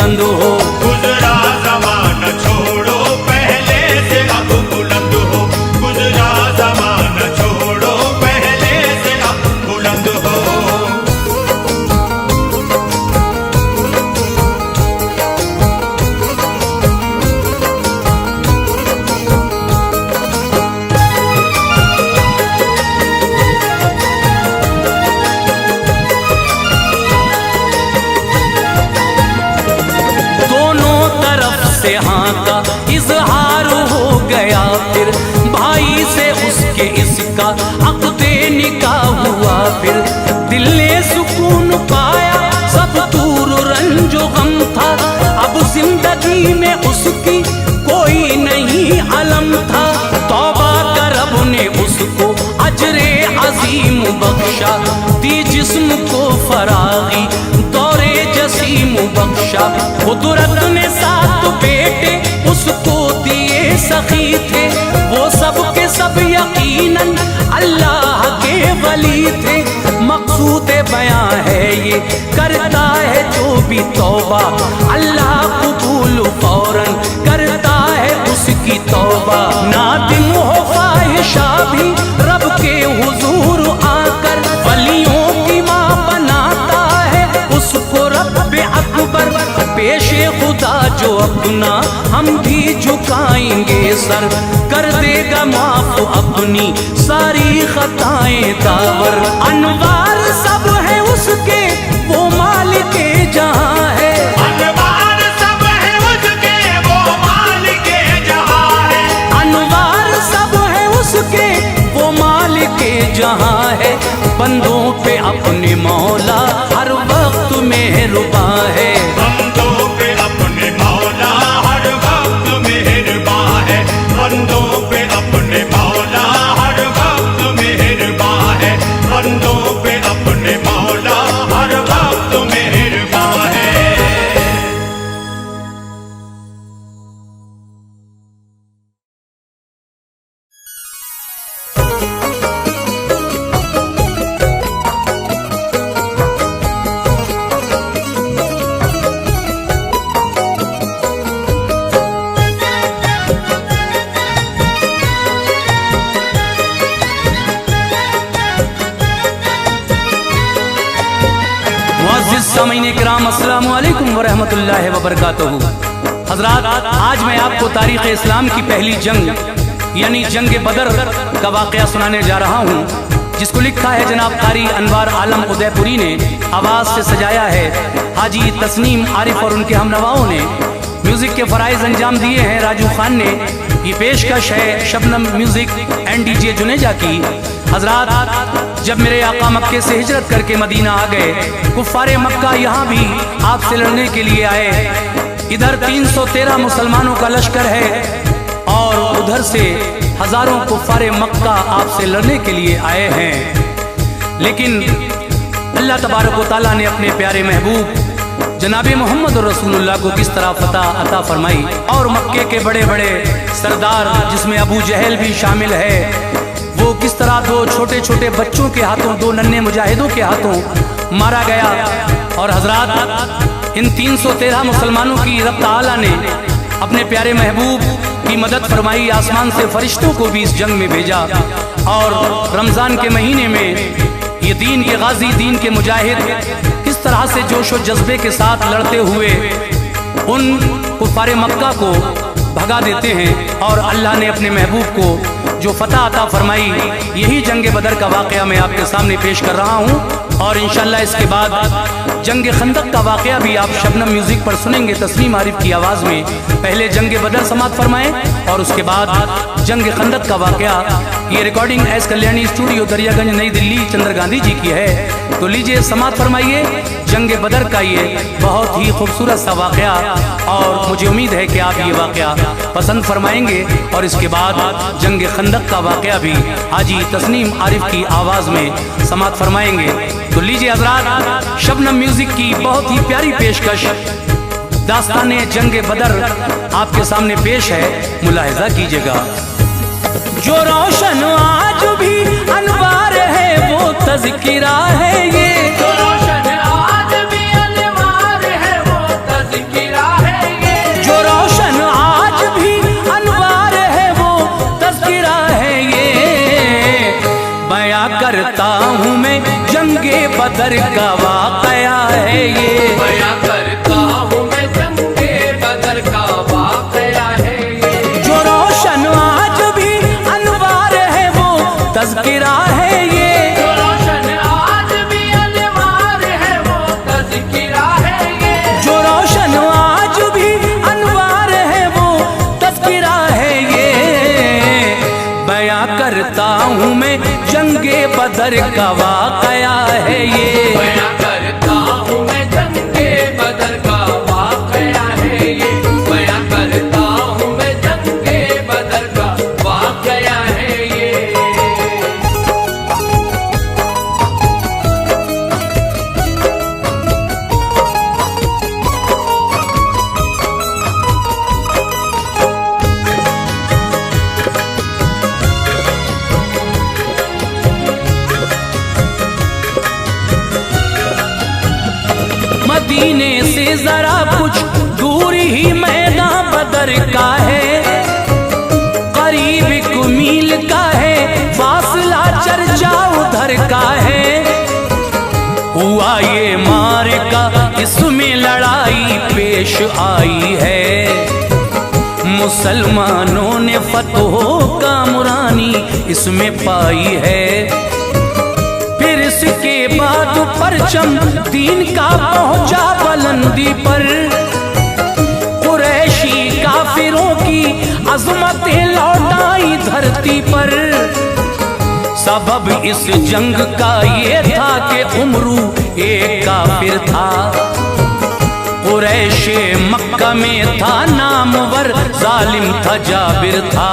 S1: बुलंद हो।
S3: गुजरा ज़माना छोड़ो पहले से अब बुलंद हो, गुजरा ज़माना छोड़ो पहले से अब बुलंद हो।
S1: से हाँ का इजहार हो गया, फिर भाई से उसके इसका अक़्दे निकाह हुआ। फिर दिल ने सुकून पाया, सब दूर रंजो गम था। अब जिंदगी में उसकी कोई नहीं अलम था। तौबा कर रब ने उसको अजरे अजीम बख्शा, दी जिस्म को फरागी दौरे जसीम बख्शा। कुदरत ने साथ बेटे उसको दिए सखी थे, वो सब के सब यकीनन अल्लाह के वली थे। मकसूद बयां है ये करता है जो भी तौबा, अल्लाह कबूल फौरन करता है उसकी तौबा। नादिम हो ख्वाहिशा भी रब के हुजूर आकर, वलियों की माँ बनाता है उसको रब्बे अकबर। पेशे खुदा जो अपना हम भी झुकाएंगे सर, कर देगा माफ अपनी सारी खताएं दावर। अनवार सब है उसके वो मालिके जहां है,
S3: अनवार सब है उसके वो मालिके जहां है।
S1: अनवार सब है उसके वो मालिके जहां है। बंदों पे अपने मौला हर वक्त मेहरबान है,
S3: बंदों पे अपने मौला हर वक्त मेहरबान है। बंदों पे अपने मौला हर वक्त मेहरबान है। बंदों पे अपने मौला हर वक्त मेहरबान है।
S1: सामीन किराम अस्सलामु अलैकुम व रहमतुल्लाहि व बरकातहू। हजरात, आज मैं आपको तारीख़ इस्लाम की पहली जंग यानी जंग बदर का वाक़या सुनाने जा रहा हूँ, जिसको लिखा है जनाब कारी अनवार आलम उदयपुरी ने, आवाज़ से सजाया है हाजी तस्नीम आरिफ और उनके हमनवाओं ने। म्यूज़िक के फ़राइज़ अंजाम दिए हैं राजू खान ने। ये पेशकश है Shabnam music and DJ Juneja की। हजरात, जब मेरे आका मक्के से हिजरत करके मदीना आ गए, कुफ़ारे मक्का यहाँ भी आपसे लड़ने के लिए आए। इधर 313 मुसलमानों का लश्कर है और उधर से हजारों कुफ़ारे मक्का आपसे लड़ने के लिए आए हैं। लेकिन अल्लाह तबारक व तआला ने अपने प्यारे महबूब जनाबे मोहम्मद रसूलुल्लाह को किस तरह फतह अता फरमाई, और मक्के के बड़े बड़े सरदार जिसमें अबू जहल भी शामिल है, वो किस तरह दो छोटे छोटे बच्चों के हाथों, दो नन्हे मुजाहिदों के हाथों मारा गया। और हजरात, इन 313 मुसलमानों की रब तआला ने अपने प्यारे महबूब की मदद फरमाई, आसमान से फरिश्तों को भी इस जंग में भेजा। और रमज़ान के महीने में ये दीन के गाजी, दीन के मुजाहिद किस तरह से जोश और जज्बे के साथ लड़ते हुए उन कुफ़ारे मक्का को भगा देते हैं, और अल्लाह ने अपने महबूब को जो फतह अता फरमाई, यही जंग बदर का वाक़या मैं आपके सामने पेश कर रहा हूँ। और इंशाअल्लाह इसके बाद जंग खंदक का वाक़या भी आप शबनम म्यूज़िक पर सुनेंगे तस्नीम आरिफ की आवाज़ में। पहले जंग बदर समात फरमाएं और उसके बाद जंग खंदक का वाक़या। ये recording S Kalyani studio Daryaganj नई दिल्ली चंद्र गांधी जी की है। तो लीजिए समात फरमाइए जंग बदर का ये बहुत ही खूबसूरत सा वाक़या, और मुझे उम्मीद है कि आप ये वाक़या पसंद फरमाएंगे। और इसके बाद जंग खंदक का वाक़या भी हाजी तस्नीम आरिफ की आवाज़ में समात फरमाएंगे। तो लीजिए हज़रात, शबनम म्यूज़िक की बहुत ही प्यारी पेशकश दास्ताने जंग बदर आपके सामने पेश है, मुलाहिज़ा कीजिएगा। जो रोशन आज भी अनवार है वो तज़किरा है, ये
S2: जो रोशन आज भी अनवार है वो तज़किरा
S1: जंगे बदर का वाकया है ये।
S2: बयां करता हूँ मैं जंगे बदर का वाकया है ये।
S1: जो रोशन आज भी अनवार है वो तज़किरा है ये।
S2: जो रोशन आज भी अनवार है वो तज़किरा है ये।
S1: जो रोशन आज भी अनवार है वो तज़किरा है ये। बयां करता हूँ मैं जंगे बदर का वाकया है ये।
S2: बयां करता हूँ मैं जंगे बदर का वाकया है ये। बयां करता हूँ मैं जंगे बदर का वाकया है ये।
S1: मदीने से जरा कुछ दूर ही मैदान बदर का है। करीब 1 मील का है फासला, चर्चा उधर का है। हुआ ये मार्का इसमें लड़ाई पेश आई है। मुसलमानों ने फतहों का मुरानी इसमें पाई है। फिर इसके बाद परचम दीन का पहुंचा बुलंदी पर। कुरैशी काफिरों की अजमतें लौटाई धरती पर। सबब इस जंग का ये था कि उमरू एक काफिर था। कुरैशे मक्का में था नामवर, जालिम था जाबिर था।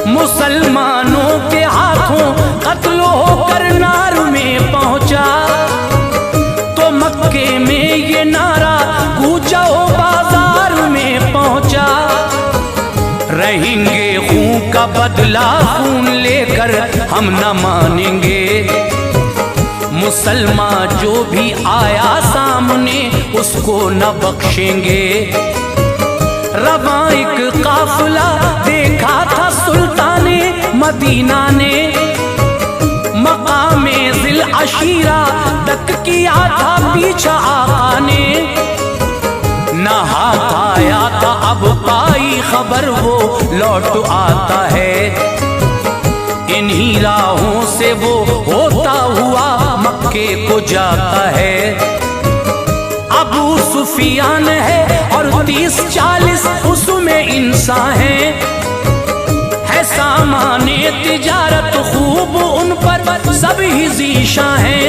S1: मुसलमानों के हाथों कत्ल होकर नार में पहुंचा। तो मक्के में ये नारा गूंजा बाजार में पहुंचा। रहेंगे खून का बदला खून लेकर हम न मानेंगे। मुसलमान जो भी आया सामने उसको न बख्शेंगे। रवां एक काफिला देखा था सुल्ताने मदीना ने। मकामे जिल अशीरा तक किया था पीछा आका ने। नहा आया था अब पाई खबर वो लौट आता है। इन्हीं राहों से वो होता हुआ मक्के को जाता है। अबू सुफियान है और 30-40 उसमें इंसान है सामाने तिजारत खूब उन पर सब ही ज़ीशा है।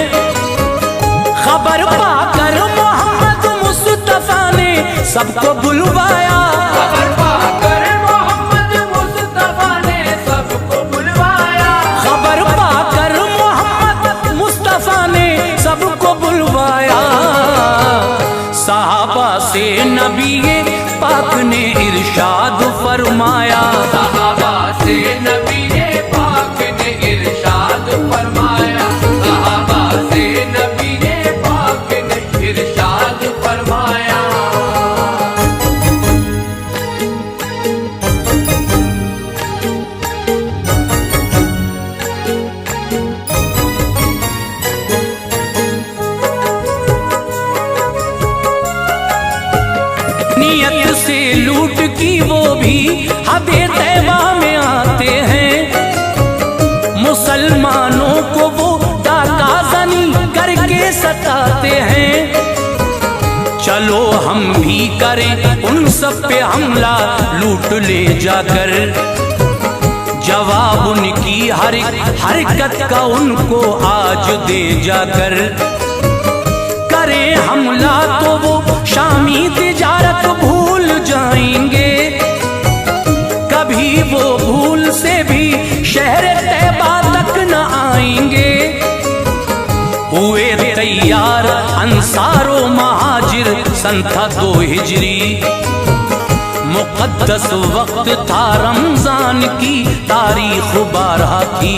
S1: खबर पाकर मोहम्मद मुस्तफा ने सबको बुलवाया।
S2: खबर पाकर मोहम्मद मुस्तफा ने सबको बुलवाया।
S1: खबर पाकर मोहम्मद मुस्तफा ने सबको बुलवाया। सहाबा से नबी पाक ने इरशाद फरमाया।
S2: सहाबा से नबी पाक ने इरशाद फरमाया। सहाबा से नबी पाक ने इरशाद फरमाया।
S1: नियत से लूट की वो भी हदे तैबा में आते हैं। मुसलमानों को वो डाका जनी करके सताते हैं। चलो हम भी करें उन सब पे हमला लूट ले जाकर। जवाब उनकी हर हरकत का उनको आज दे जाकर। करें हमला तो वो शामी तिजारत भूल जाएंगे। कभी वो भूल से भी शहर तैबा तक न आएंगे। हुए तैयार अंसारो महाजिर सन था 2 हिजरी। मुक़द्दस वक्त था रमजान की तारीख 12 थी।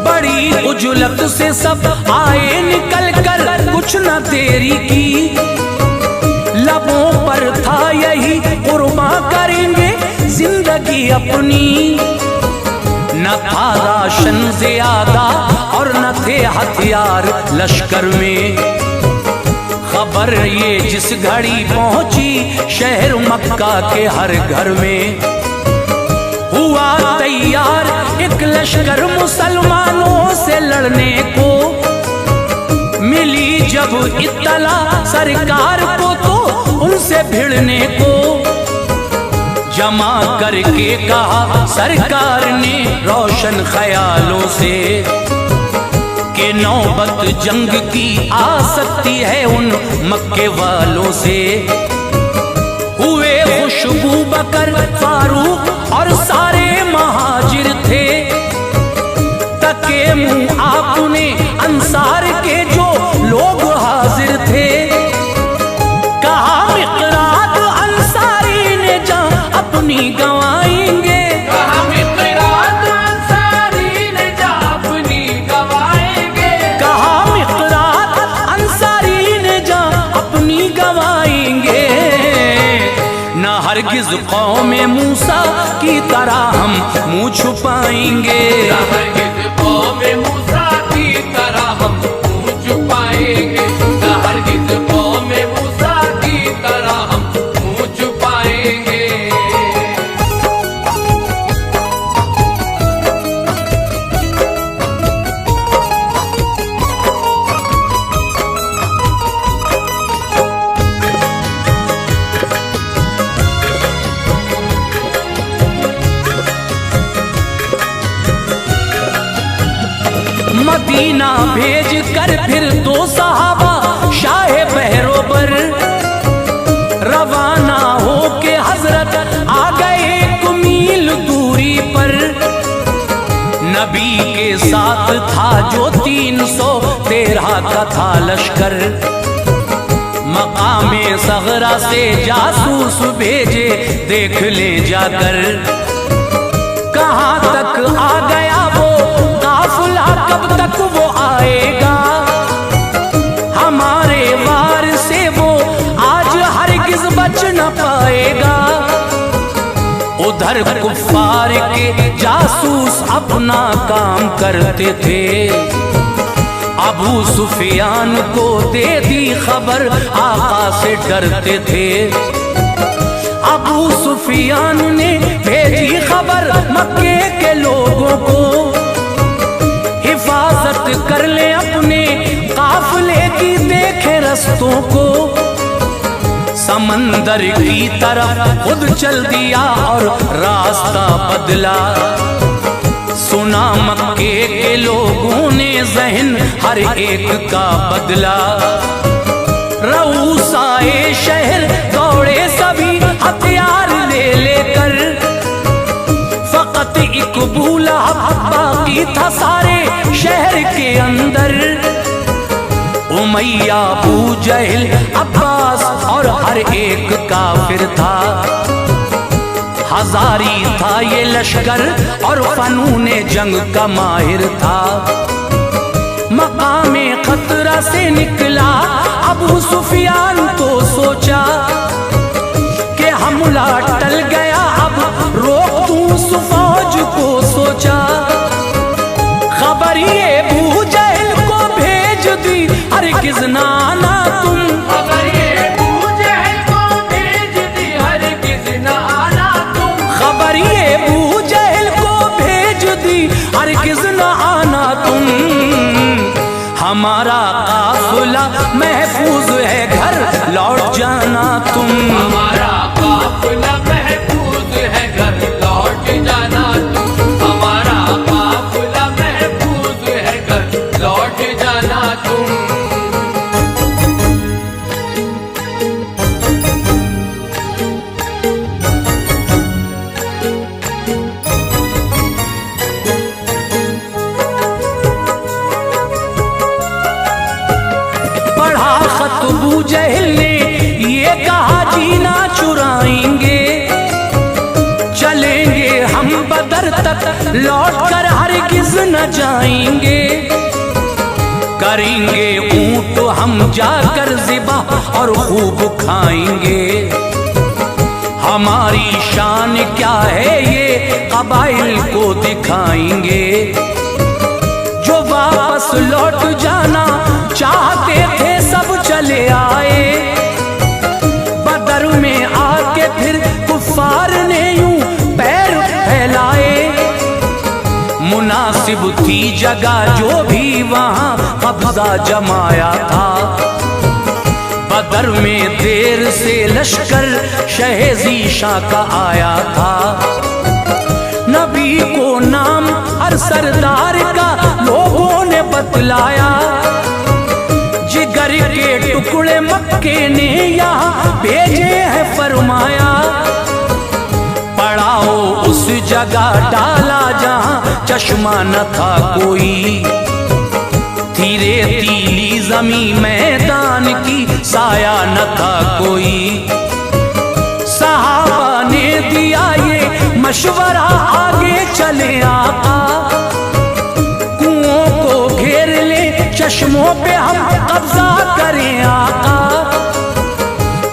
S1: बड़ी उजलत से सब आए निकल कर कुछ न देरी की। लबों पर था यही कुर्बान करेंगे जिंदगी अपनी। न न था राशन ज्यादा और न थे हथियार लश्कर में। खबर ये जिस घड़ी पहुंची शहर मक्का के हर घर में, हुआ तैयार एक लश्कर मुसलमानों से लड़ने को। मिली जब इत्तला सरकार को तो उनसे भिड़ने को। जमा करके कहा सरकार ने रोशन ख्यालों से कि नौबत जंग की आ सकती है उन मक्के वालों से। हुए खुशबू बकर फारूक और सारे महाजिर थे, तके मुंह आपने अंसार के जो लोग हाजिर थे। कहा मिक़राद अंसारी ने जान अपनी गंवाएंगे,
S2: कहा मिक़राद अंसारी ने जान अपनी गंवाएंगे।
S1: कहा मिक़राद अंसारी ने जान अपनी गंवाएंगे। न हरगिज़ कौम मूसा की तरह हम मुँह छुपाएंगे,
S2: न हरगिज़ कौम मूसा की तरह हम मुँह छुपाएंगे, न हरगिज़ कौम मूसा की तरह हम मुँह छुपाएंगे।
S1: मदीना भेज कर फिर दो सहाबा शाह बहरो पर रवाना हो के हजरत आ गए 1 मील दूरी पर। नबी के साथ था जो 313 का था लश्कर। मकामे सगरा से जासूस भेजे देख ले जाकर, कहाँ तक आ गया वो काफिला, कब तक वो आएगा। हमारे वार से वो आज हरगिज़ बच न पाएगा। उधर कुफ्फार के जासूस अपना काम करते थे। अबू सुफियान को दे दी खबर, आका से डरते थे। अबू सुफियान ने भेजी खबर मक्के के लोगों को, हिफाजत कर ले अपने काफिले की, देखे रस्तों को। समंदर की तरफ खुद चल दिया और रास्ता बदला। सुना मक्के के लोगों ने ज़हन हर एक का बदला। रऊसाए शहर दौड़े सभी हथियार ले लेकर, फकत इकबूला बाकी था सारे शहर के अंदर। उमैया, अबू जहल, अब्बास और हर एक काफिर था। हजारी था ये लश्कर और फनूने जंग का माहिर था। मकामे खतरा से निकला अबू सुफियान तो सोचा कि हमला टल गया, अब रोक दूं उस फौज को सोचा। खबर ये अबू जहल को भेज दी, हरगिज़ ना आना तुम।
S2: खबर ये अबू जहल को भेज दी, हरगिज़ ना आना तुम।
S1: खबर ये अबू जहल को भेज दी, हरगिज़ ना आना तुम। हमारा काफिला महफूज है, घर लौट जाना तुम।
S2: हमारा काफिला महफूज है, घर लौट जाना तुम। हमारा काफिला महफूज है, घर लौट जाना तुम।
S1: पढ़ा खत अबू जहल ने ये कहा, जीना चुराएंगे, चलेंगे हम बदर तक, लौट कर हरगिज़ न जाएंगे। करेंगे ऊंट हम जाकर ज़िबा और खूब खाएंगे। हमारी शान क्या है ये कबाइल को दिखाएंगे। जो वापस लौट जाना चाहते थे सब चले आए। बदर में आके फिर कुफार ने यूं पैर फैलाए। मुनासिब थी जगह जो भी वहां कब्जा जमाया था। बदर में देर से लश्कर शहेजी शाह का आया था। नबी को नाम हर सरदार का लोगों ने बतलाया। जिगर के टुकड़े मक्के ने यहाँ भेजे हैं फरमाया। पड़ाओ उस जगह डाला जहाँ चश्मा न था कोई। थी रेतीली जमी मैदान की साया न था कोई। सहाबा ने दिया ये मशवरा आगे चले आका। कुओं को घेर ले चश्मों पे हम कब्जा करें आका।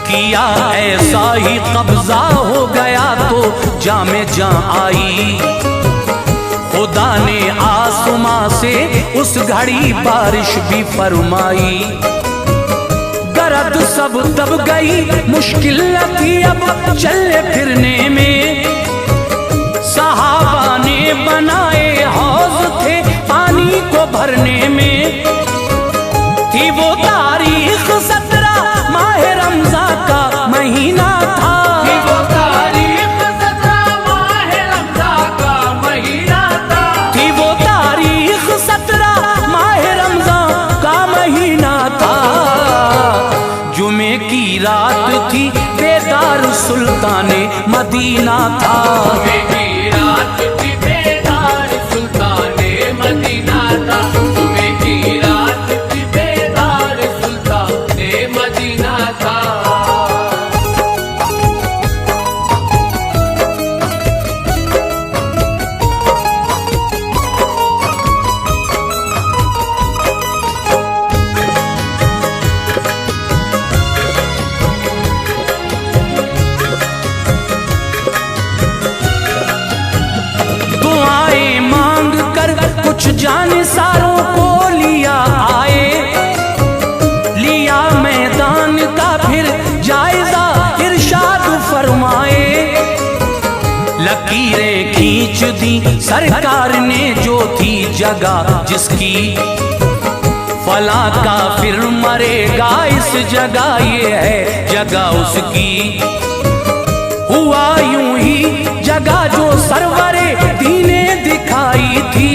S1: किया ऐसा ही कब्जा हो गया तो जामे जां आई। खुदा ने आसमां से उस घड़ी बारिश भी फरमाई। गरद सब दब गई मुश्किल न थी अब चलने फिरने में। सहाबा ने बनाए हौज थे पानी को भरने में। थी वो तारीख 17 माह रमज़ान का महीना था। रात थी बेदार सुल्ताने मदीना था।
S2: की रात थी बेदार सुल्ताने मदीना था। तुम्हें की रात थी बेदार सुल्ताने मदीना था।
S1: कुछ जानिसारों को लिया आए। लिया मैदान का फिर जायजा इरशाद फरमाए। लकीरें खींच दी सरकार ने जो थी जगह जिसकी। फला का फिर मरेगा इस जगह ये है जगह उसकी। हुआ यूं ही जगह जो सरवरे दीने दिखाई थी।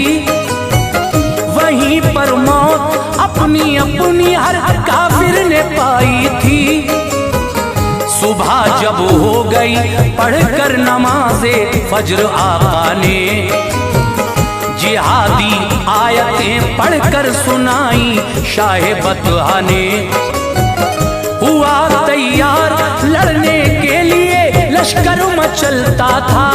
S1: वहीं पर मौत अपनी अपनी हर काफिर ने पाई थी। सुबह जब हो गई पढ़कर नमाज़े फज्र आका ने। जिहादी आयतें पढ़कर सुनाई शाह बतहा ने। हुआ तैयार लड़ने के लिए लश्कर मचलता था।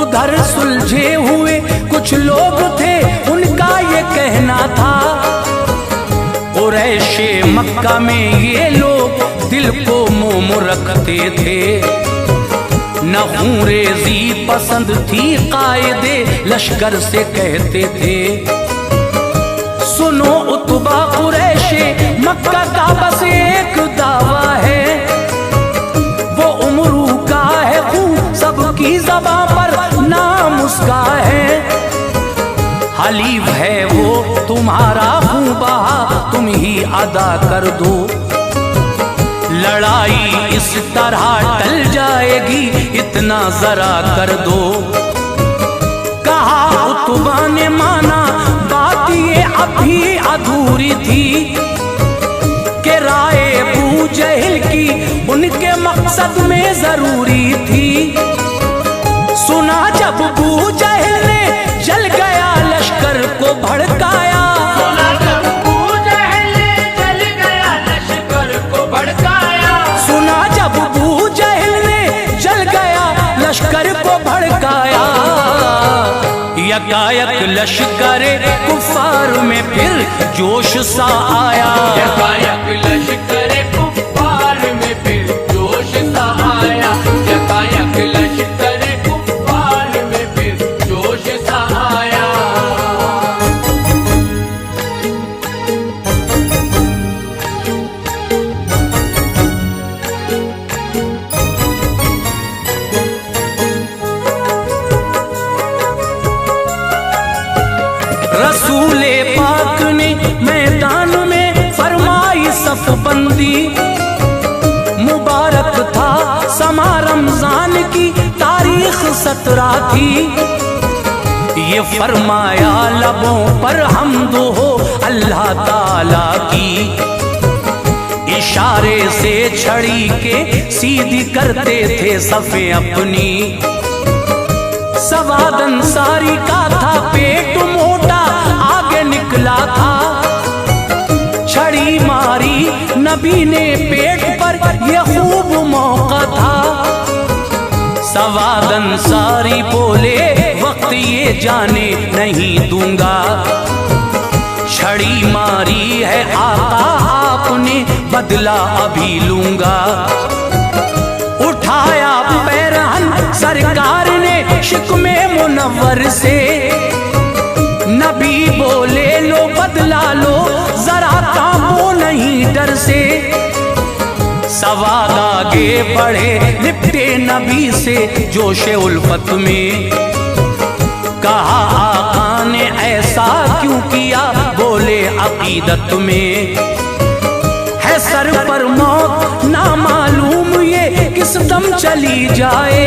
S1: उधर सुलझे हुए कुछ लोग थे उनका ये कहना था। कुरैशे मक्का में ये लोग दिल को मोम रखते थे। नखूरेज़ी पसंद थी कायदे लश्कर से कहते थे। सुनो उतबा कुरैशे मक्का का बस एक दावा है। वो उमरू का है खून सबकी ज़बां पर नाम उसका है। हलीफ है वो तुम्हारा खून बहा तुम ही अदा कर दो। लड़ाई इस तरह टल जाएगी इतना जरा कर दो। कहा उतबा ने माना बात ये अभी अधूरी थी। कि राय अबू जहल की उनके मकसद में जरूरी थी। सुना जब अबू जहल ने जल गया लश्कर को भड़काया।
S2: सुना जब अबू जहल ने जल गया लश्कर को भड़काया।
S1: सुना जब अबू जहल ने जल गया लश्कर को भड़काया। यकायक लश्कर कुफार में फिर जोश सा आया।
S2: यकायक लश्कर कुफार में फिर जोश सा आया।
S1: मैदान में फरमाई सफबंदी। मुबारक था समा रमजान की तारीख 17 थी। ये फरमाया लबों पर हम्द हो अल्लाह ताला की। इशारे से छड़ी के सीधी करते थे सफ़े अपनी। सवाद अंसारी का था पेट मोटा आगे निकला था। छड़ी मारी नबी ने पेट पर ये खूब मौका था। सवाद अंसारी बोले वक्त ये जाने नहीं दूंगा। छड़ी मारी है आका आपने बदला अभी लूंगा। उठाया पैरहन सरकार ने शिकमे मुनव्वर से। नबी बोले लो बदला लो जरा कांपो नहीं डर से। सवाद आगे बढ़े लिपटे नबी से जोशे उल्फत में। कहा आका ने ऐसा क्यों किया, बोले अकीदत में है सर पर मौत ना मालूम ये किस दम चली जाए।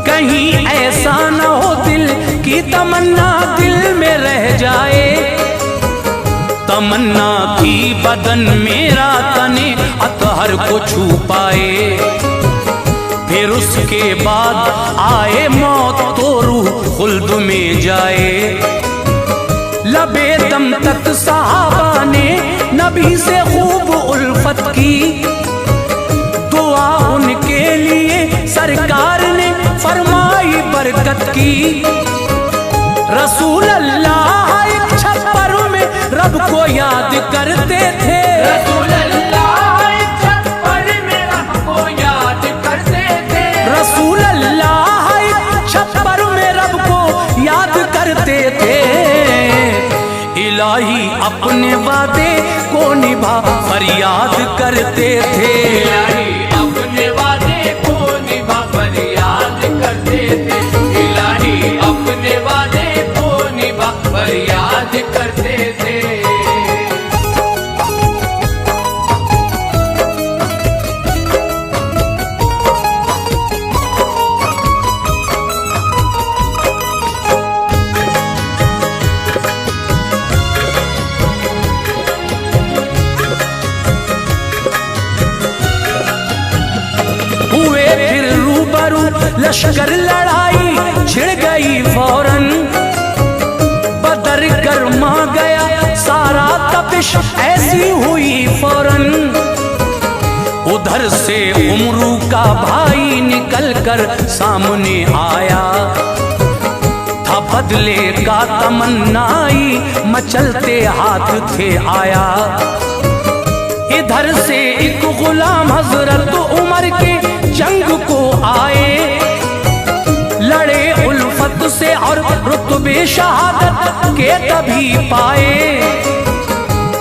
S1: कहीं ऐसा न हो दिल की तमन्ना दिल में रह जाए। तमन्ना की बदन मेरा तने अतहर को छू पाए। फिर उसके बाद आए मौत तो रूह खुल्द में जाए। लबे दम तक सहाबा ने नबी से खूब उल्फत की। दुआ उनके लिए सरकार ने फरमाई बरकत की। रसूल अल्लाह एक छप्पर में रब को याद करते थे।
S2: रसूल अल्लाह एक छप्पर में रब को याद करते थे।
S1: रसूल अल्लाह एक छप्पर में रब को याद करते थे। इलाही अपने वादे को निभा फरियाद करते थे।
S2: इलाही अपने वादे को निभा फरियाद करते थे। इलाही अपने वादे को निभा फरियाद करते थे।
S1: हुए फिर रूबरू लश्कर लड़ाई छिड़ गई फौरन। बदर गर्मा गया सारा तपिश ऐसी हुई फौरन। उधर से उमरू का भाई निकल कर सामने आया था। बदले का तमन्नाई मचलते हाथ थे आया। इधर से एक गुलाम हजरत उमर के जंग को आए। लड़े उल्फत से और रुतबे शहादत के तभी पाए।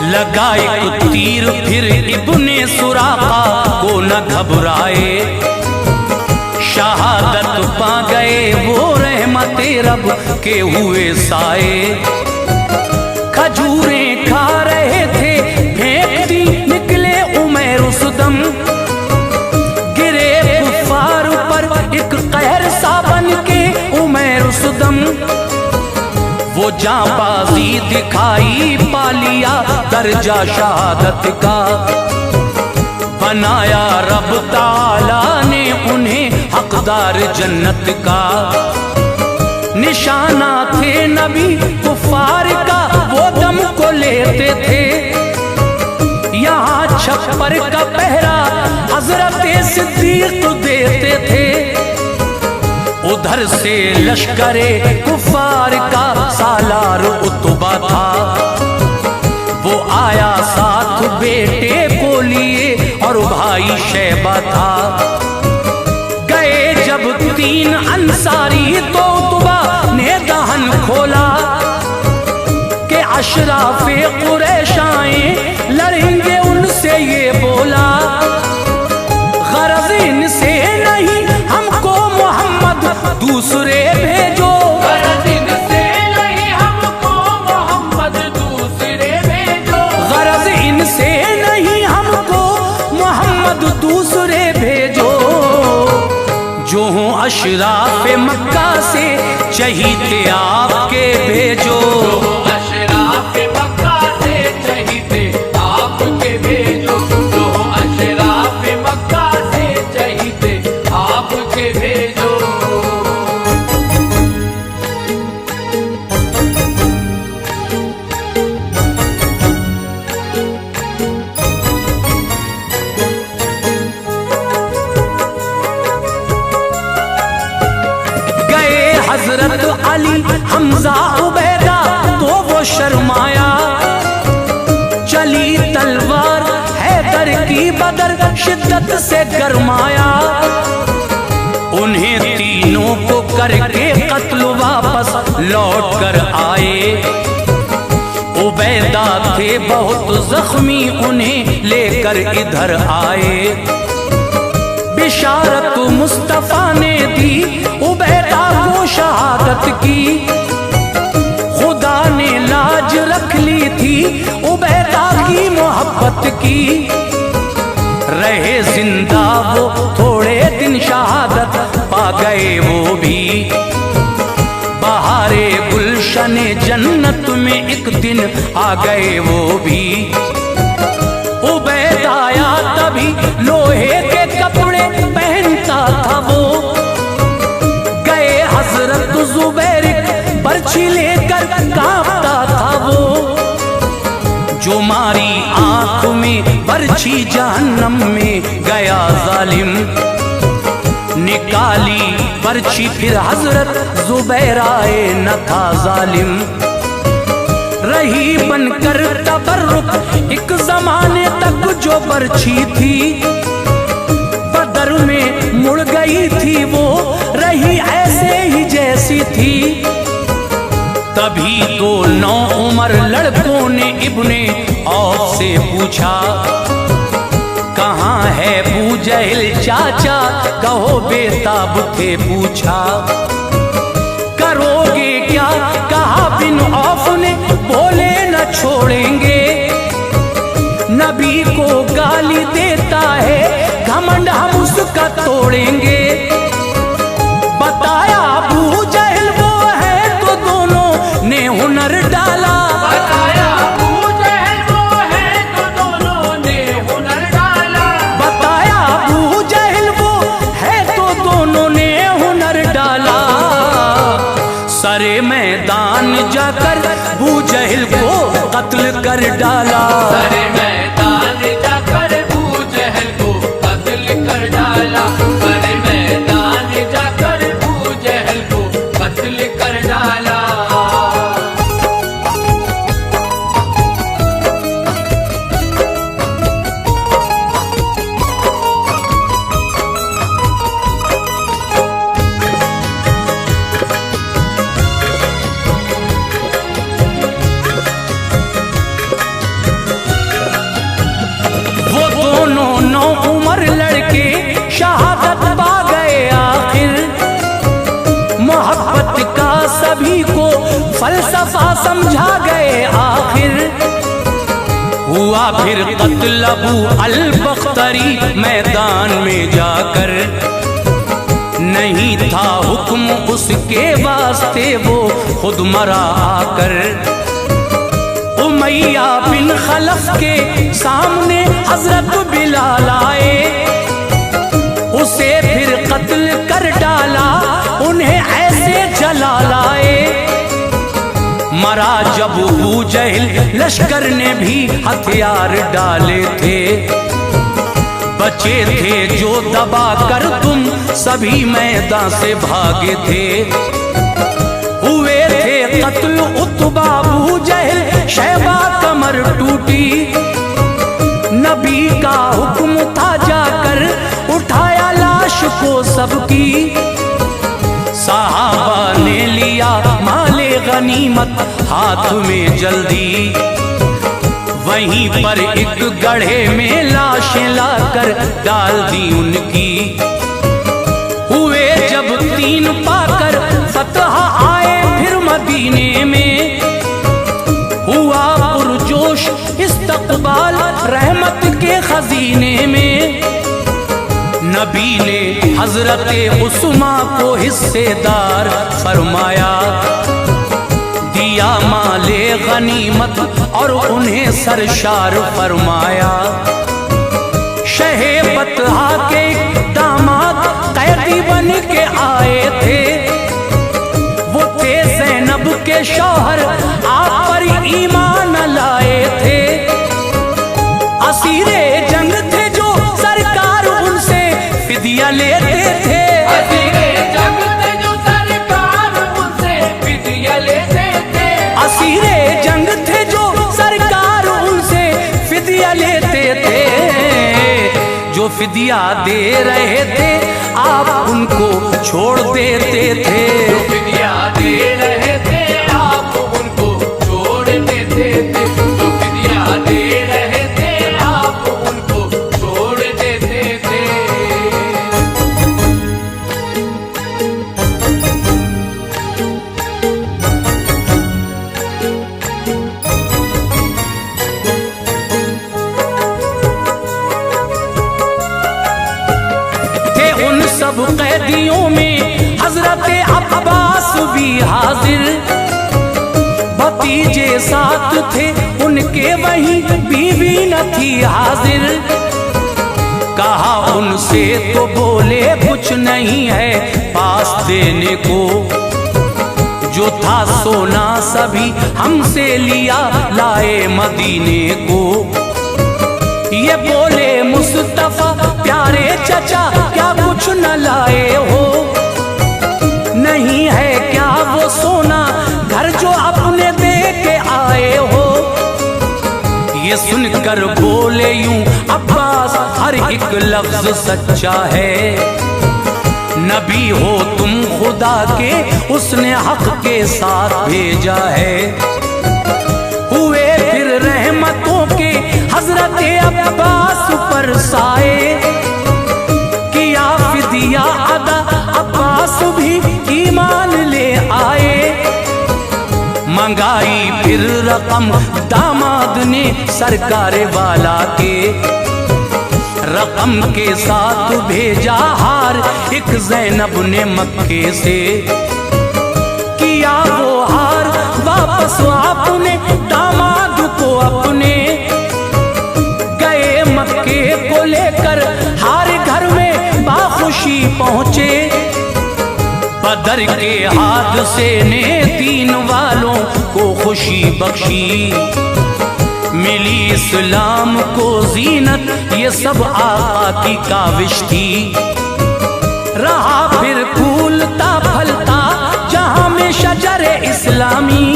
S1: लगाए एक तीर फिर इब्ने सुराका को न घबराए। शहादत पा गए वो रहमते रब के हुए साए। खजूरें खा रहे थे फेंक दी निकले उमैर उस दम। गिरे कुफार पर एक कहर सा बन के उमैर उस दम। वो जांबाजी दिखाई पा लिया दर्जा शहादत का। बनाया रब ताला ने उन्हें हकदार जन्नत का। निशाना थे नबी कुफार का वो दम को लेते थे। यहाँ छप्पर का पहरा हजरत सिद्दीक देते थे। उधर से लश्करे कुफार का सालार उतबा था। वो आया साथ बेटे को लिए और भाई शैबा था। गए जब 3 अंसारी तो उतबा ने दहन खोला कि अशराफे कुरैश आए लड़ेंगे उनसे। ये बोला गरज इनसे नहीं हमको मोहम्मद दूसरे भेजो।
S2: गरज इनसे नहीं हमको मोहम्मद दूसरे
S1: जो हों अशराफ मक्का से चहीते आपके भेजो।
S2: अशराफ मक्का से चहीते आपके भेजो। जो अशराफ मक्का से चहीते आपके भेजो।
S1: हजरत अली हमजा उबैदा तो वो शर्माया, चली तलवार हैदर की बदर शिद्दत से गरमाया। उन्हें तीनों को करके कत्ल वापस लौट कर आए। उबैदा थे बहुत जख्मी, उन्हें लेकर इधर आए। बिशारत मुस्तफा ने दी उबैदा को शहादत की। खुदा ने लाज रख ली थी उबैदा की मोहब्बत की। रहे जिंदा वो थोड़े दिन, शहादत पा गए वो भी। बहारे गुलशने जन्नत में एक दिन आ गए वो भी। उबैदा आया तभी लोहे के कपड़े पहनता था वो। गए हजरत जुबैर बर्छी लेकर कांपता था वो। जो मारी आंख में बर्छी जहन्नम में गया जालिम। निकाली बर्छी फिर हजरत जुबैर आए न था जालिम। रही बनकर तबर्रुक एक जमाने तक जो बर्छी थी। बदर में मुड़ गई थी वो, रही ऐसे ही जैसी थी। तभी दो नौउमर लड़कों ने इब्ने औफ से पूछा, कहाँ है बूजहल चाचा, कहो बेताब थे पूछा। करोगे क्या, कहा बिन औफ ने, बोले न छोड़ेंगे। नबी को गाली देता है, घमंड हम उसका तोड़ेंगे। बताया अबू जहल वो है, तो दोनों ने हुनर डाला।
S2: बताया अबू जहल वो है, तो दोनों ने हुनर डाला।
S1: बताया अबू जहल वो है, तो दोनों ने हुनर डाला। सरे मैदान जाकर बू जहल को कत्ल कर डाला।
S2: सरे मैदान जाकर बू जहल को कत्ल कर डाला। सरे मैदान जाकर बू जहल को कत्ल कर डाला।
S1: नौउमर लड़के शहादत पा गए आखिर। मोहब्बत का सभी को फलसफा समझा गए आखिर। हुआ फिर कत्ल अबू अल-बख्तरी मैदान में जाकर। नहीं था हुक्म उसके वास्ते, वो खुद मरा आकर। उमैया बिन खलफ के सामने हजरत बिलाल आए। उसे फिर कत्ल कर डाला, उन्हें ऐसे जला लाए। मरा जब अबू जहल लश्कर ने भी हथियार डाले थे। बचे थे जो दबा कर तुम सभी मैदान से भागे थे। हुए थे कत्ल उतबा अबू जहल, शैबा कमर टूटी। नबी का हुक्म था जाकर उठाया लाश को सबकी। सहाबा ने लिया माले गनीमत हाथ में जल्दी। वहीं पर एक गड्ढे में लाशें लाकर डाल दी उनकी। हुए जब 3 पाकर फतह आए फिर मदीने में। हुआ पुरजोश इस्तकबाल रहमत के खजीने में। नबी ने हजरत उस्मा को हिस्सेदार फरमाया, दिया माले गनीमत और उन्हें सरशार फरमाया। शहे बतहा के दामाद कैदी बन के आए थे, वो थे ज़ैनब के शौहर, आप पर ईमान लाए थे। असीरे जंग थे जो सरकार उनसे फिदिया लेते थे,
S2: असीरे जंग थे जो सरकार उनसे फिदिया लेते थे,
S1: असीरे जंग थे जो सरकार उनसे फिदिया लेते थे। जो फिदिया दे रहे थे आप उनको छोड़ देते थे,
S2: जो फिदिया दे रहे थे आप उनको छोड़ देते थे, जो फिदिया दे रहे थे आप उनको छोड़ देते थे।
S1: उन सब कैदियों में हजरत अब्बास भी हाजिर, भतीजे साथ थे उनके, वहीं बीवी न थी हाजिर। कहा उनसे तो बोले कुछ नहीं है पास देने को, जो था सोना सभी हमसे लिया लाए मदीने को। ये बोले मुस्तफा प्यारे चचा क्या कुछ न लाए हो, नहीं है क्या वो सोना घर जो अपने दे के आए हो। ये सुनकर बोले यूं अब्बास हर एक लफ्ज सच्चा है, नबी हो तुम खुदा के उसने हक के साथ भेजा है। हुए फिर रहमतों के हजरत अब्बास पर साए, किया फिदिया अदा अब्बास भी ईमान ले आए। मंगाई फिर रकम दामाद ने सरकार वाला के, रकम के साथ भेजा हार एक ज़ैनब ने मक्के से। किया वो हार वापस आपने दामाद को अपने, गए मक्के को लेकर हार घर में बाखुशी पहुँचे। बदर के हादसे ने दीन वालों को खुशी बख्शी, मिली इस्लाम को जीनत ये सब आका की काविश थी। रहा फिर फूलता फलता जहां में शजर इस्लामी,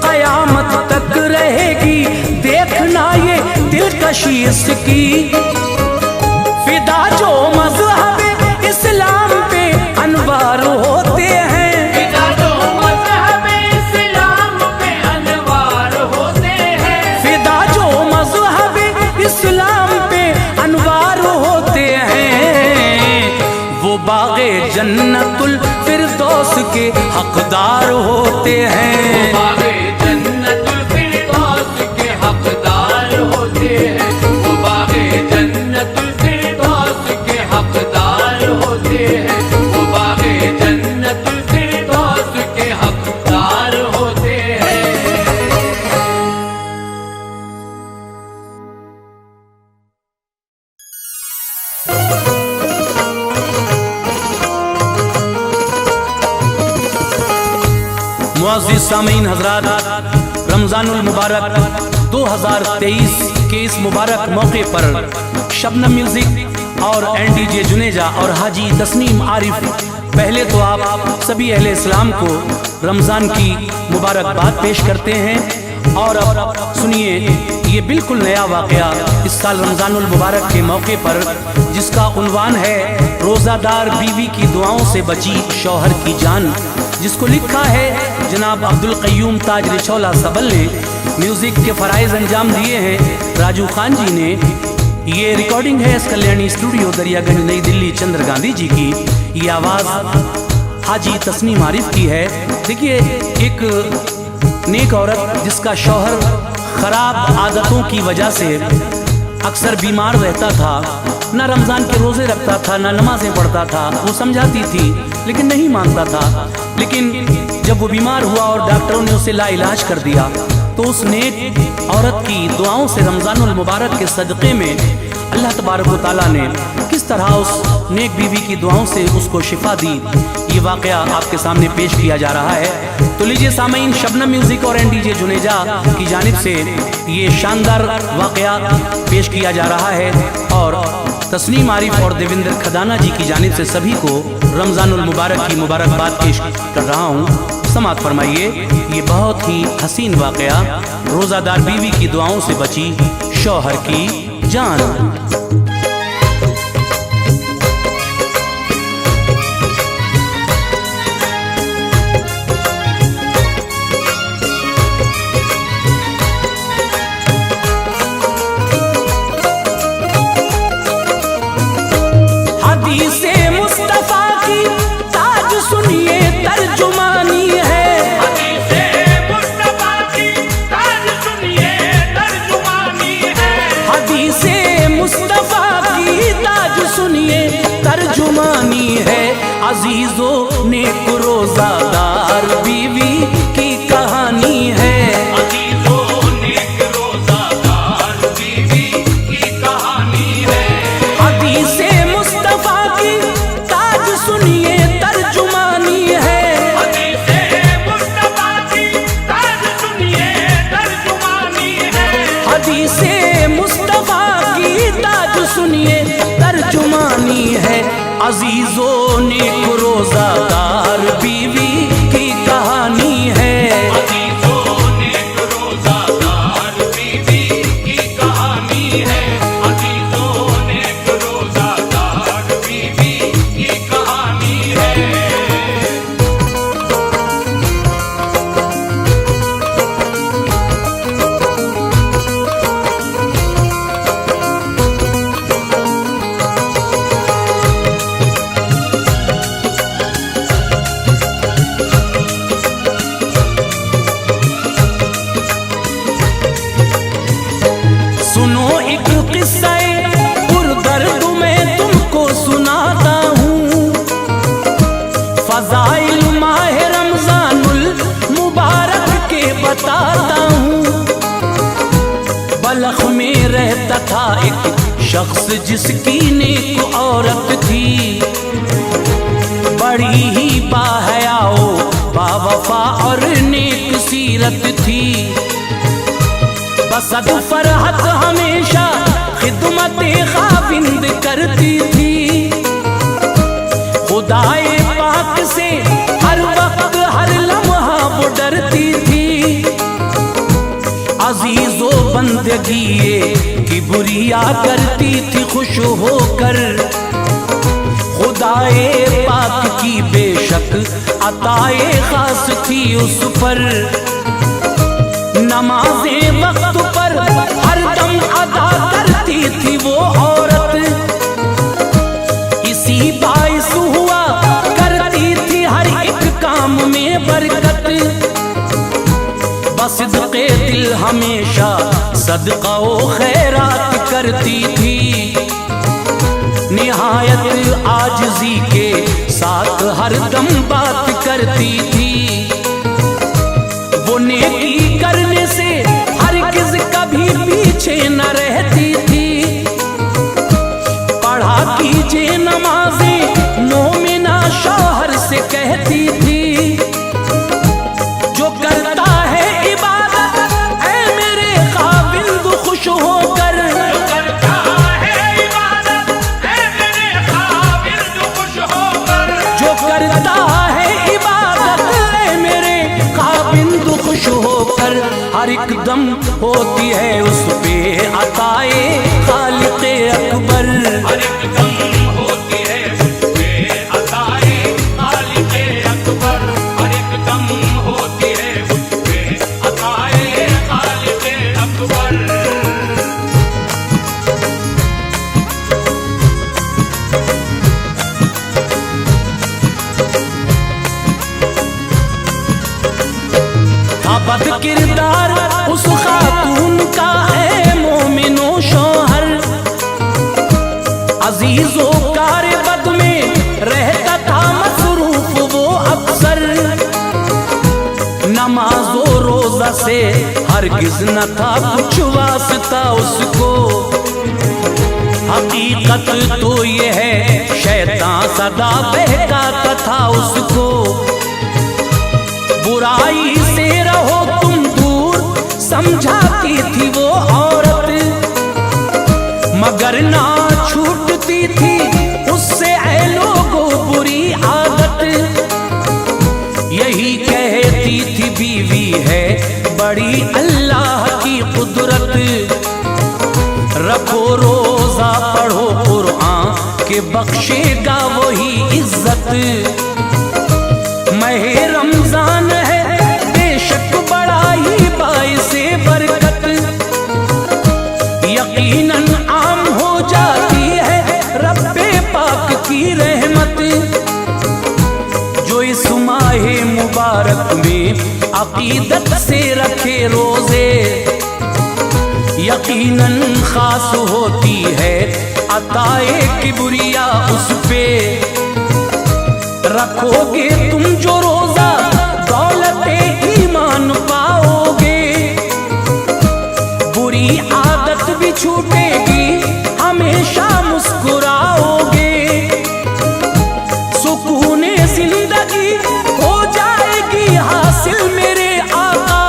S1: कयामत तक रहेगी देखना ये दिलकशी इसकी। फिदा जो मज़हब इस्लाम पे अनवार होते हैं,
S2: फिदा जो मज़हब इस्लाम पे अनवार होते हैं,
S1: फिदा जो मज़हब इस्लाम पे अनवार होते हैं। वो बाग़े जन्नतुल फिरदौस के हकदार होते हैं,
S2: बाग़े जन्नतुल फिरदौस के हकदार होते हैं, वो बाग़े जन्नतुल फिरदौस के हकदार होते हैं, वो बाग़े जन्नतुल फिरदौस के हकदार होते हैं।
S1: मुअज़्ज़िज़ सामीन हज़रात, रमज़ानुल मुबारक 2023 के इस मुबारक मौके पर शबनम म्यूजिक और एनडीजे जुनेजा और हाजी तस्नीम आरिफ, पहले तो आप सभी अहले इस्लाम को रमज़ान की मुबारकबाद पेश करते हैं। और अब सुनिए ये बिल्कुल नया वाक़या इस साल रमज़ानुल मुबारक के मौके पर, जिसका उन्वान है रोज़ादार बीवी की दुआओं से बची शौहर की जान, जिसको लिखा है जनाब अब्दुल क़य्यूम ताज रिछौला सबल ने। म्यूज़िक के फ़राइज़ अंजाम दिए हैं राजू खान जी ने। ये रिकॉर्डिंग है एस कल्याणी स्टूडियो दरियागंज नई दिल्ली चंद्र गांधी जी की। ये आवाज़ हाजी तस्नीम आरिफ की है। देखिए एक नेक औरत जिसका शौहर ख़राब आदतों की वजह से अक्सर बीमार रहता था, ना रमज़ान के रोज़े रखता था, ना नमाजें पढ़ता था। वो समझाती थी लेकिन नहीं मानता था। लेकिन जब वो बीमार हुआ और डॉक्टरों ने उसे लाइलाज कर दिया, तो उस नेक औरत की दुआओं से, रमज़ानुल मुबारक के सदक़े में अल्लाह तबारक व तआला ने किस तरह उस नेक बीवी की दुआओं से उसको शिफा दी, ये वाक़या आपके सामने पेश किया जा रहा है। तो लीजिए सामीन, शबनम म्यूज़िक और एनडीजे जुनेजा की जानिब से ये शानदार वाक़या पेश किया जा रहा है और तस्नीम आरिफ और देवेंद्र खदाना जी की जानिब से सभी को रमज़ानुल मुबारक की मुबारकबाद पेश कर रहा हूँ। समाअत फरमाइए। ये बहुत ही हसीन वाक़या, रोज़ादार बीवी की दुआओं से बची शौहर की जान।
S4: हदीसे मुस्तफा की ताज सुनिए तर्जुमानी है।
S3: हदीसे मुस्तफा की ताज सुनिए तर्जुमानी है।
S4: हदीसे मुस्तफा की ताज सुनिए तर्जुमानी है। अजीजों नेक रोज़ादार बीवी की कहानी है।
S3: अजीजों नेक रोज़ादार बीवी की कहानी है।
S4: हदीसे मुस्तफा की ताज सुनिए तर्जुमानी है।
S3: हदीसे मुस्तफा की ताज सुनिए तर्जुमानी है।
S4: हदीसे मुस्तफा की ताज सुनिए तर्जुमानी है। अजीजों नेक रोज़ादार बीवी की कहानी है।
S3: अजीजों नेक रोज़ादार बीवी की कहानी है। अजीजों नेक रोज़ादार बीवी की कहानी है।
S4: सुनो एक किस्सा पुरदर्द मैं तुमको सुनाता हूँ। फज़ाइल माह रमज़ानुल मुबारक के बताता हूँ। बलख में रहता था एक शख्स जिसकी नेक औरत थी। बड़ी ही बाहयाओ बावफा और नेक सीरत थी। बसद फरहत हमेशा खिदमत खाविंद करती थी। खुदाए पाक से हर वक्त हर लम्हा वो डरती थी। अजीजो बंदगी की बुरिया करती थी खुश होकर। खुदाए पाक की बेशक अताए खास थी उस पर। नमाज़ें वक्त पर हर दम अदा करती थी वो औरत। इसी बाइस हुआ करती थी हर एक काम में बरकत। बसिद्क़े दिल हमेशा सदका व खैरात करती थी। निहायत आजिज़ी के साथ हर दम बात करती थी। वो नेकी करने से हरगिज़ कभी पीछे न रहती थी। पढ़ा कीजिए नमाज़ें मोमिना शौहर से कहती थी। जो करता है इबादत ऐ मेरे क़ाबिल खुश होकर।
S3: करता है इबादत ऐ मेरे क़ाबिल खुश होकर।
S4: जो करता है इबादत ऐ मेरे क़ाबिल खुश होकर। हर एक दम होती है उस पे अताए खालिक़े अकबर।
S3: हर एक दम होती है उस पे अताए खालिक़े अकबर। हर एक दम होती है उस पे अताए खालिक़े अकबर।
S4: था बद किरदार उस खातून का है मोमिनो शौहर। मरीजों कार बद में रहता था मसरूफ वो अक्सर, नमाजो रोजा से हरगिज न था कुछ वास्ता उसको। हकीकत तो ये है शैतान सदा बहकाता था उसको। बुराई से रहो तुम दूर समझाती थी वो औरत, मगर ना छूटती थी उससे ऐ लोगों बुरी आदत। यही कहती थी बीवी है बड़ी अल्लाह की कुदरत, रखो रोजा पढ़ो कुरान के बख्शेगा वही इज्जत। महे रमजान है बेशक बड़ा ही बाइसे बरकत, यकीनन आम हो जाती है रब्बे पाक की रहमत। जो इस माहे मुबारक में अकीदत से रखे रोजे, यकीनन खास होती है अताए किबरिया उस पे। रखोगे तुम जो रोजा दौलते ईमान पाओगे, बुरी आदत भी छूटेगी हमेशा मुस्कुराओगे। सुकूने जिंदगी हो जाएगी हासिल मेरे आका,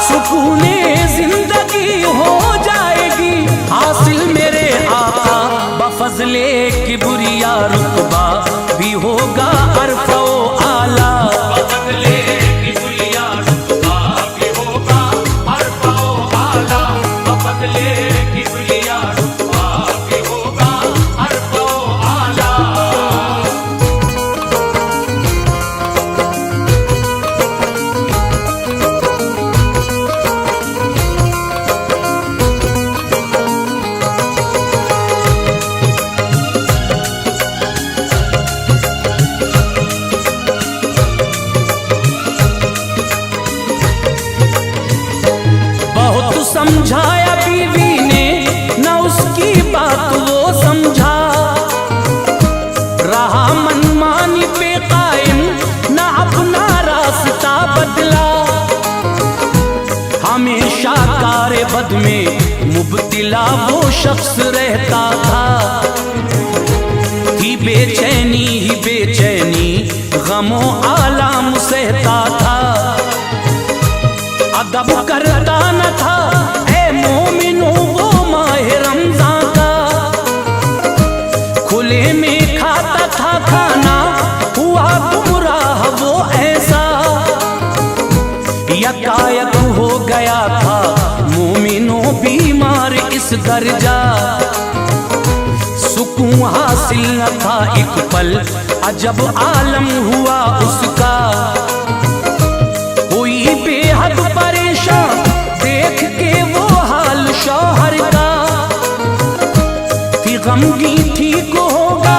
S4: सुकूने जिंदगी हो जाएगी हासिल मेरे आका। बफजले किबरिया रुतबा भी होगा अरफो आला,
S3: बदले किबरिया रुतबा भी होगा अरफो आला, बदले किबरिया रुतबा भी होगा अरफो आला।
S4: बहुत समझाया बीवी ने न उसकी बात वो समझा, रहा मनमानी पे कायम न अपना रास्ता बदला। हमेशा कारे बद में मुब्तिला वो शख्स रहता था, ही बेचैनी ही बेचैनी गमों आलाम सहता था। अदब करता न था ऐ मोमिनो वो माहे रमजान का, खुले में खाता था खाना हुआ गुमराह वो ऐसा। यकायक हो गया था मोमिनो बीमार इस दर्जा, सुकून हासिल न था एक पल अजब आलम हुआ उसका। हुई बेहद परेशान देख के वो हाल शौहर का, थी गमगी ठीक होगा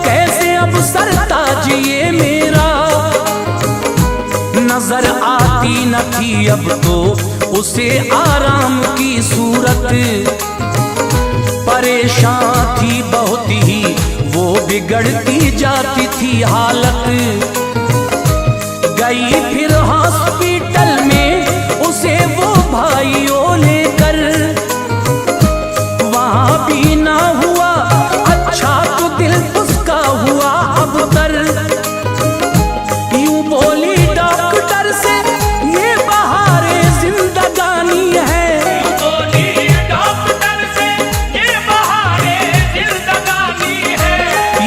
S4: कैसे अब सरताज ये मेरा। नजर आती न थी अब तो उसे आराम की सूरत, परेशान थी बहुत ही वो बिगड़ती जाती थी हालत। गई फिर हॉस्पिटल में उसे वो भाइयों लेकर, वहां भी ना हुआ अच्छा तो दिल उसका हुआ अब तर। यूं बोली डॉक्टर से ये बहारे जिंदगानी है,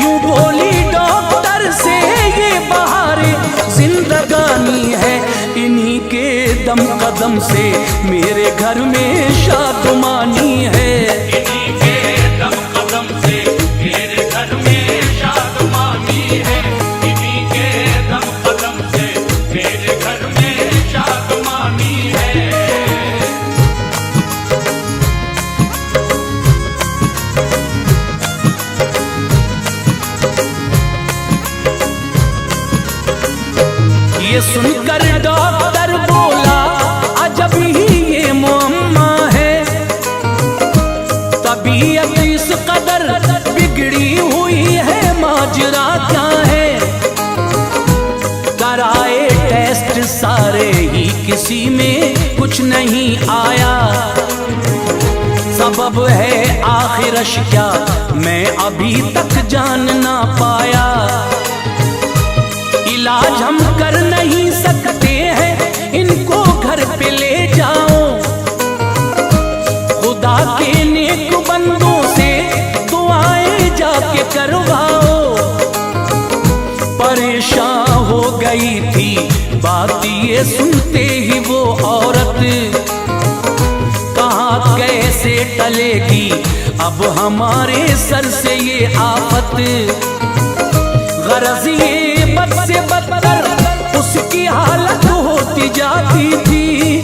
S4: यूं बोली डॉक्टर से ये बहारे जिंदगानी है। इन्हीं के दम कदम से मेरे घर में शादमानी है,
S3: इन्हीं के दम कदम से मेरे घर में शादमानी है, इन्हीं के दम कदम से मेरे घर में शादमानी है।
S4: ये सुनकर डॉक्टर बोला अजब ही ये मोहम्मद तबीयत इस कदर बिगड़ी हुई है, माजरा क्या है? कराए टेस्ट सारे ही, किसी में कुछ नहीं आया। सबब है आखिरश क्या, मैं अभी तक जान ना पाया। इलाज हम कर नहीं सकते हैं, इनको घर पे ले जाओ। खुदा के नेक बंदों से दुआएं जाके करवाओ। परेशान हो गई थी बात ये सुनते ही वो औरत, कहाँ कैसे टलेगी अब हमारे सर से ये आफत। गरज ये बद से बदतर उसकी हालत होती जाती थी।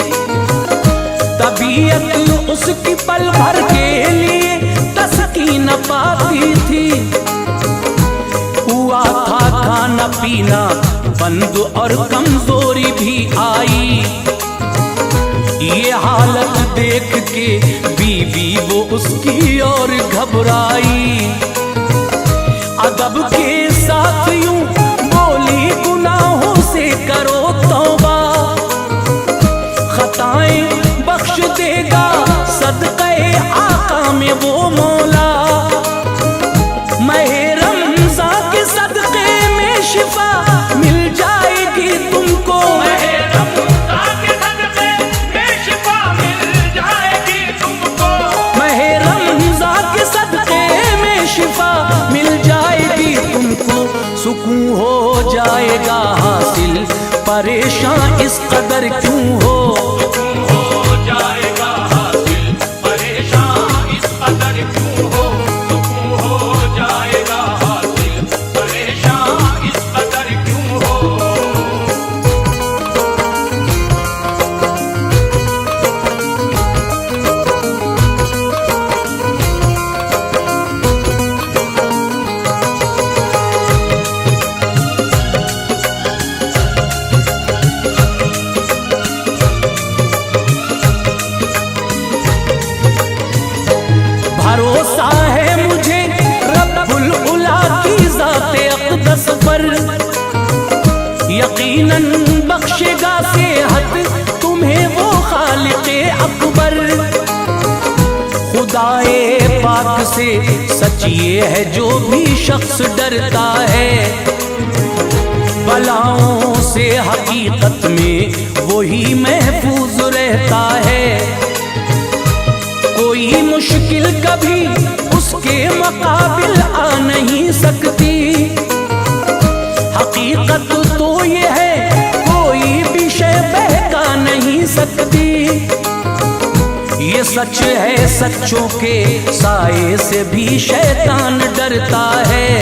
S4: तबीयत उसकी पल भर के लिए तस्कीन पाती थी। हुआ था खाना पीना बंद और कमजोरी भी आई। ये हालत देख के बीवी वो उसकी और घबराई। अदब के साथ यूं बोली, गुनाहों से करो तौबा। खताएं बख्श देगा सदक़े आका में वो मौला। महे रमज़ान के सदक़े में शिफा मिल जाएगी तुमको।
S3: महे रमज़ान के सदक़े में शिफा मिल जाएगी तुमको।
S4: महे रमज़ान के सदक़े में शिफा मिल जाएगी तुमको। सुकून हो जाएगा हासिल, परेशान इस कदर क्यों हो?
S3: हो जाएगा हासिल, परेशान इस कदर क्यों हो? सुकून हो जाएगा हासिल, परेशान इस कदर क्यों हो?
S4: भरोसा है मुझे रब्बुल उला की ज़ाते अक़दस पर। यकीनन बख्शेगा सेहत तुम्हें वो खालिक़े अकबर। खुदाए पाक से सच ये है जो भी शख्स डरता है। बलाओं से हकीकत में वही महफूज रहता है। कोई मुश्किल कभी उसके मुकाबिल आ नहीं सकती। हकीकत तो ये है कोई भी शय बहका नहीं सकती। ये सच है सच्चों के साए से भी शैतान डरता है।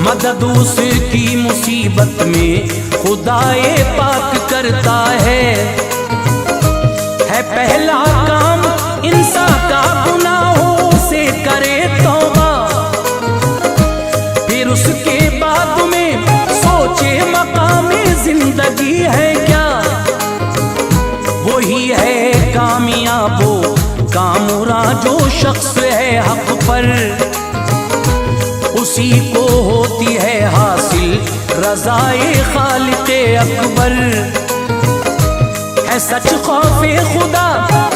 S4: मदद उसकी मुसीबत में खुदाए पाक करता है। पहला काम इंसान का गुनाहों से करे तौबा। फिर उसके बाद में सोचे मकामे जिंदगी है क्या। वही है कामयाबो कामरा जो शख्स है हक पर। उसी को होती है हासिल रज़ाए खालिक़े अकबर। है सच खौफे खुदा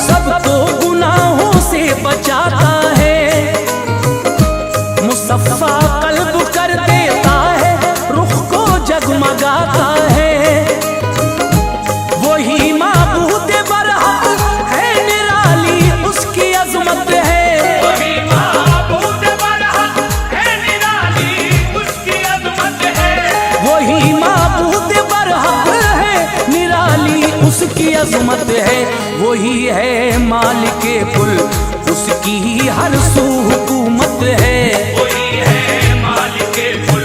S4: सबको गुनाहों से बचाता है। मुसफ़्फ़ा कल्ब कर देता है, रुख को जगमगाता है। वही माबूद बरहक है, निराली उसकी अज़मत है।
S3: वही माबूद बरहक है, निराली उसकी अज़मत है।
S4: वही माबूद बरहक है, निराली उसकी अज़मत है। वही है मालिके कुल, उसकी ही हर सू हुकूमत है।
S3: वही है मालिके कुल,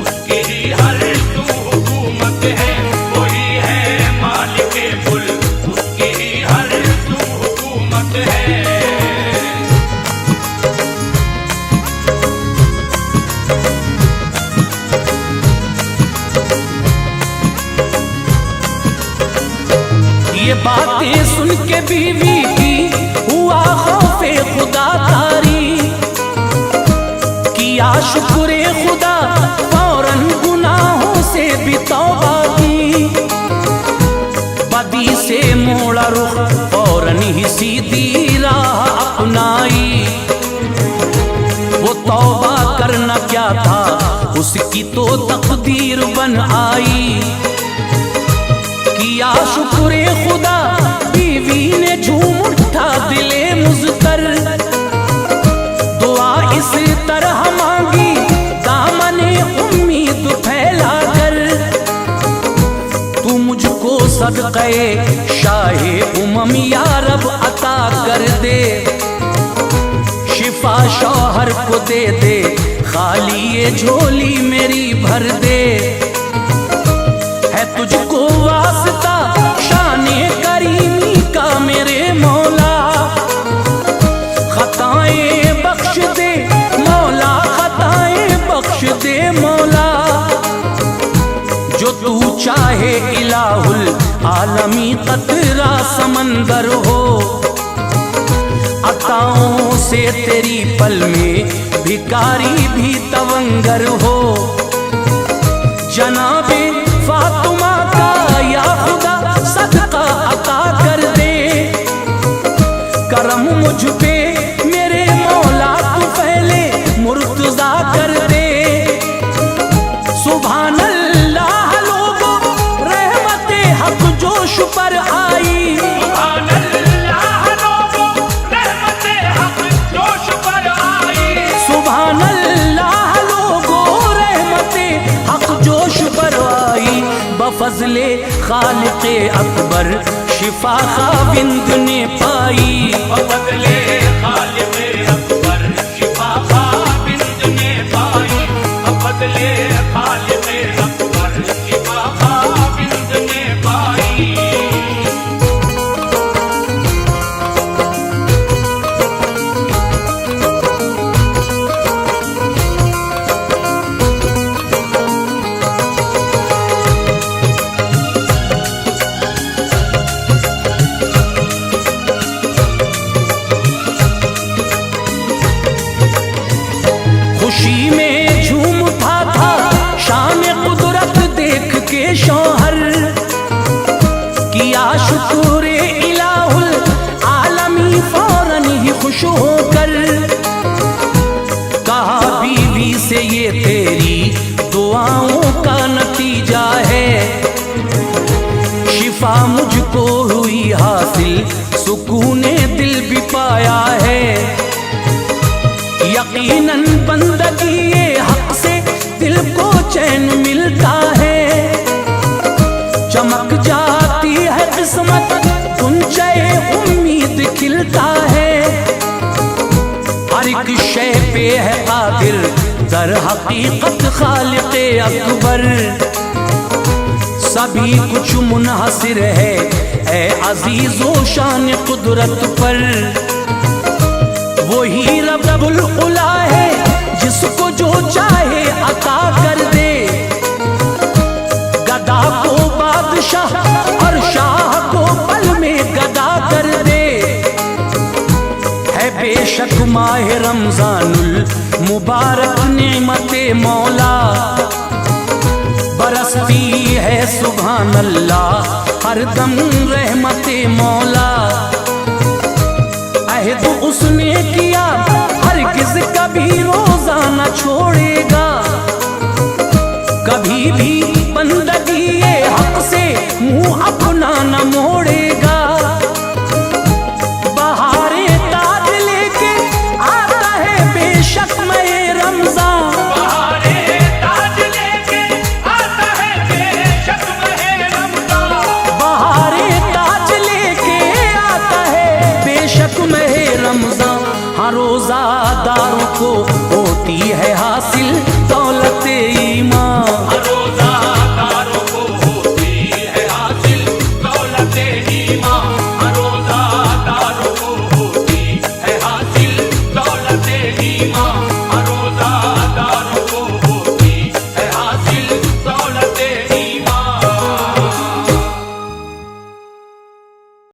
S3: उसकी ही हर सू हुकूमत है। वही है मालिके कुल, उसकी ही हर सू हुकूमत है।
S4: ये बातें सुन के बीवी की हुआ खौफे खुदा शुक्र खुदा फौरन गुनाहों से भी तौबा की, बदी से मोड़ा रुख फौरन ही सीधी राह अपनाई। वो तौबा करना क्या था उसकी तो तकदीर बन आई। किया शुक्र खुदा बीवी ने झूम उठा दिले मुज़तर, दुआ इस तरह मांगी दामने उम्मीद फैला कर। तू मुझको सदक़े शाहे उमम या रब अता कर दे, शिफा शौहर को दे दे, खाली ये झोली मेरी भर दे। है तुझको वास्ता शाने करीमी का मेरे मौला, खताएं बख्श दे मौला, खताएं बख्श दे मौला। जो तू चाहे इलाहुल आलमी कतरा समंदर हो, अताओं से तेरी पल में भिकारी भी तवंगर हो। जनाबे फातिमा का या खुदा सदका अता कर दे, करम मुझ पे मेरे मौला तू पहले मुर्तजा कर दे। सुभान अल्लाह लोगो रहमते हक जोश पर आई,
S3: सुभान अल्लाह लोगो रहमते हक जोश पर आई।
S4: सुभान अल्लाह लोगो रहमते हक जोश पर आई। बफज़ले खालिक़े अकबर शिफा खाविंद ने पाई,
S3: बदले खालिक़े अकबर शिफा खाविंद ने पाई, बदले खालिक़े अकबर शिफा खाविंद ने पाई।
S4: खुशी में झूम उठा था शान कुदरत देख के शौहर। किया शुक्र इलाहुल आलमी फौरन ही खुश होकर, कहा बीवी से ये तेरी दुआओं का नतीजा है। शिफा मुझको हुई हासिल, सुकूने दिल भी पाया है। यकीनन बंदगी ये हक से दिल को चैन मिलता है। चमक जाती है किस्मत, गुंजे उम्मीद खिलता है। हर एक शय पे है कादिर दर हकीकत खालिक़े अकबर। सभी कुछ मुनहसिर है ए अजीज़ो शान कुदरत पर। वही रब्बुल उला है जिसको जो चाहे अता कर दे, गदा को बादशाह और शाह को पल में गदा कर दे। है बेशक माह रमजानुल मुबारक नेमते मौला, बरसती है सुभान अल्लाह हर दम रहमते मौला। अहद उसने किया हरगिज़ कभी रोज़ा न छोड़ेगा, कभी भी बंदगी ये हक से मुंह अपना न मोड़ेगा। बहारे ताज लेके आता है बेशक मैं रमजान,
S3: बहारे ताज लेके आता है बेशक मैं रमजान,
S4: बहारे ताज लेके आता है बेशक मैं रमजान। हाँ रोज़ादारों को होती है हासिल दौलत ईमान।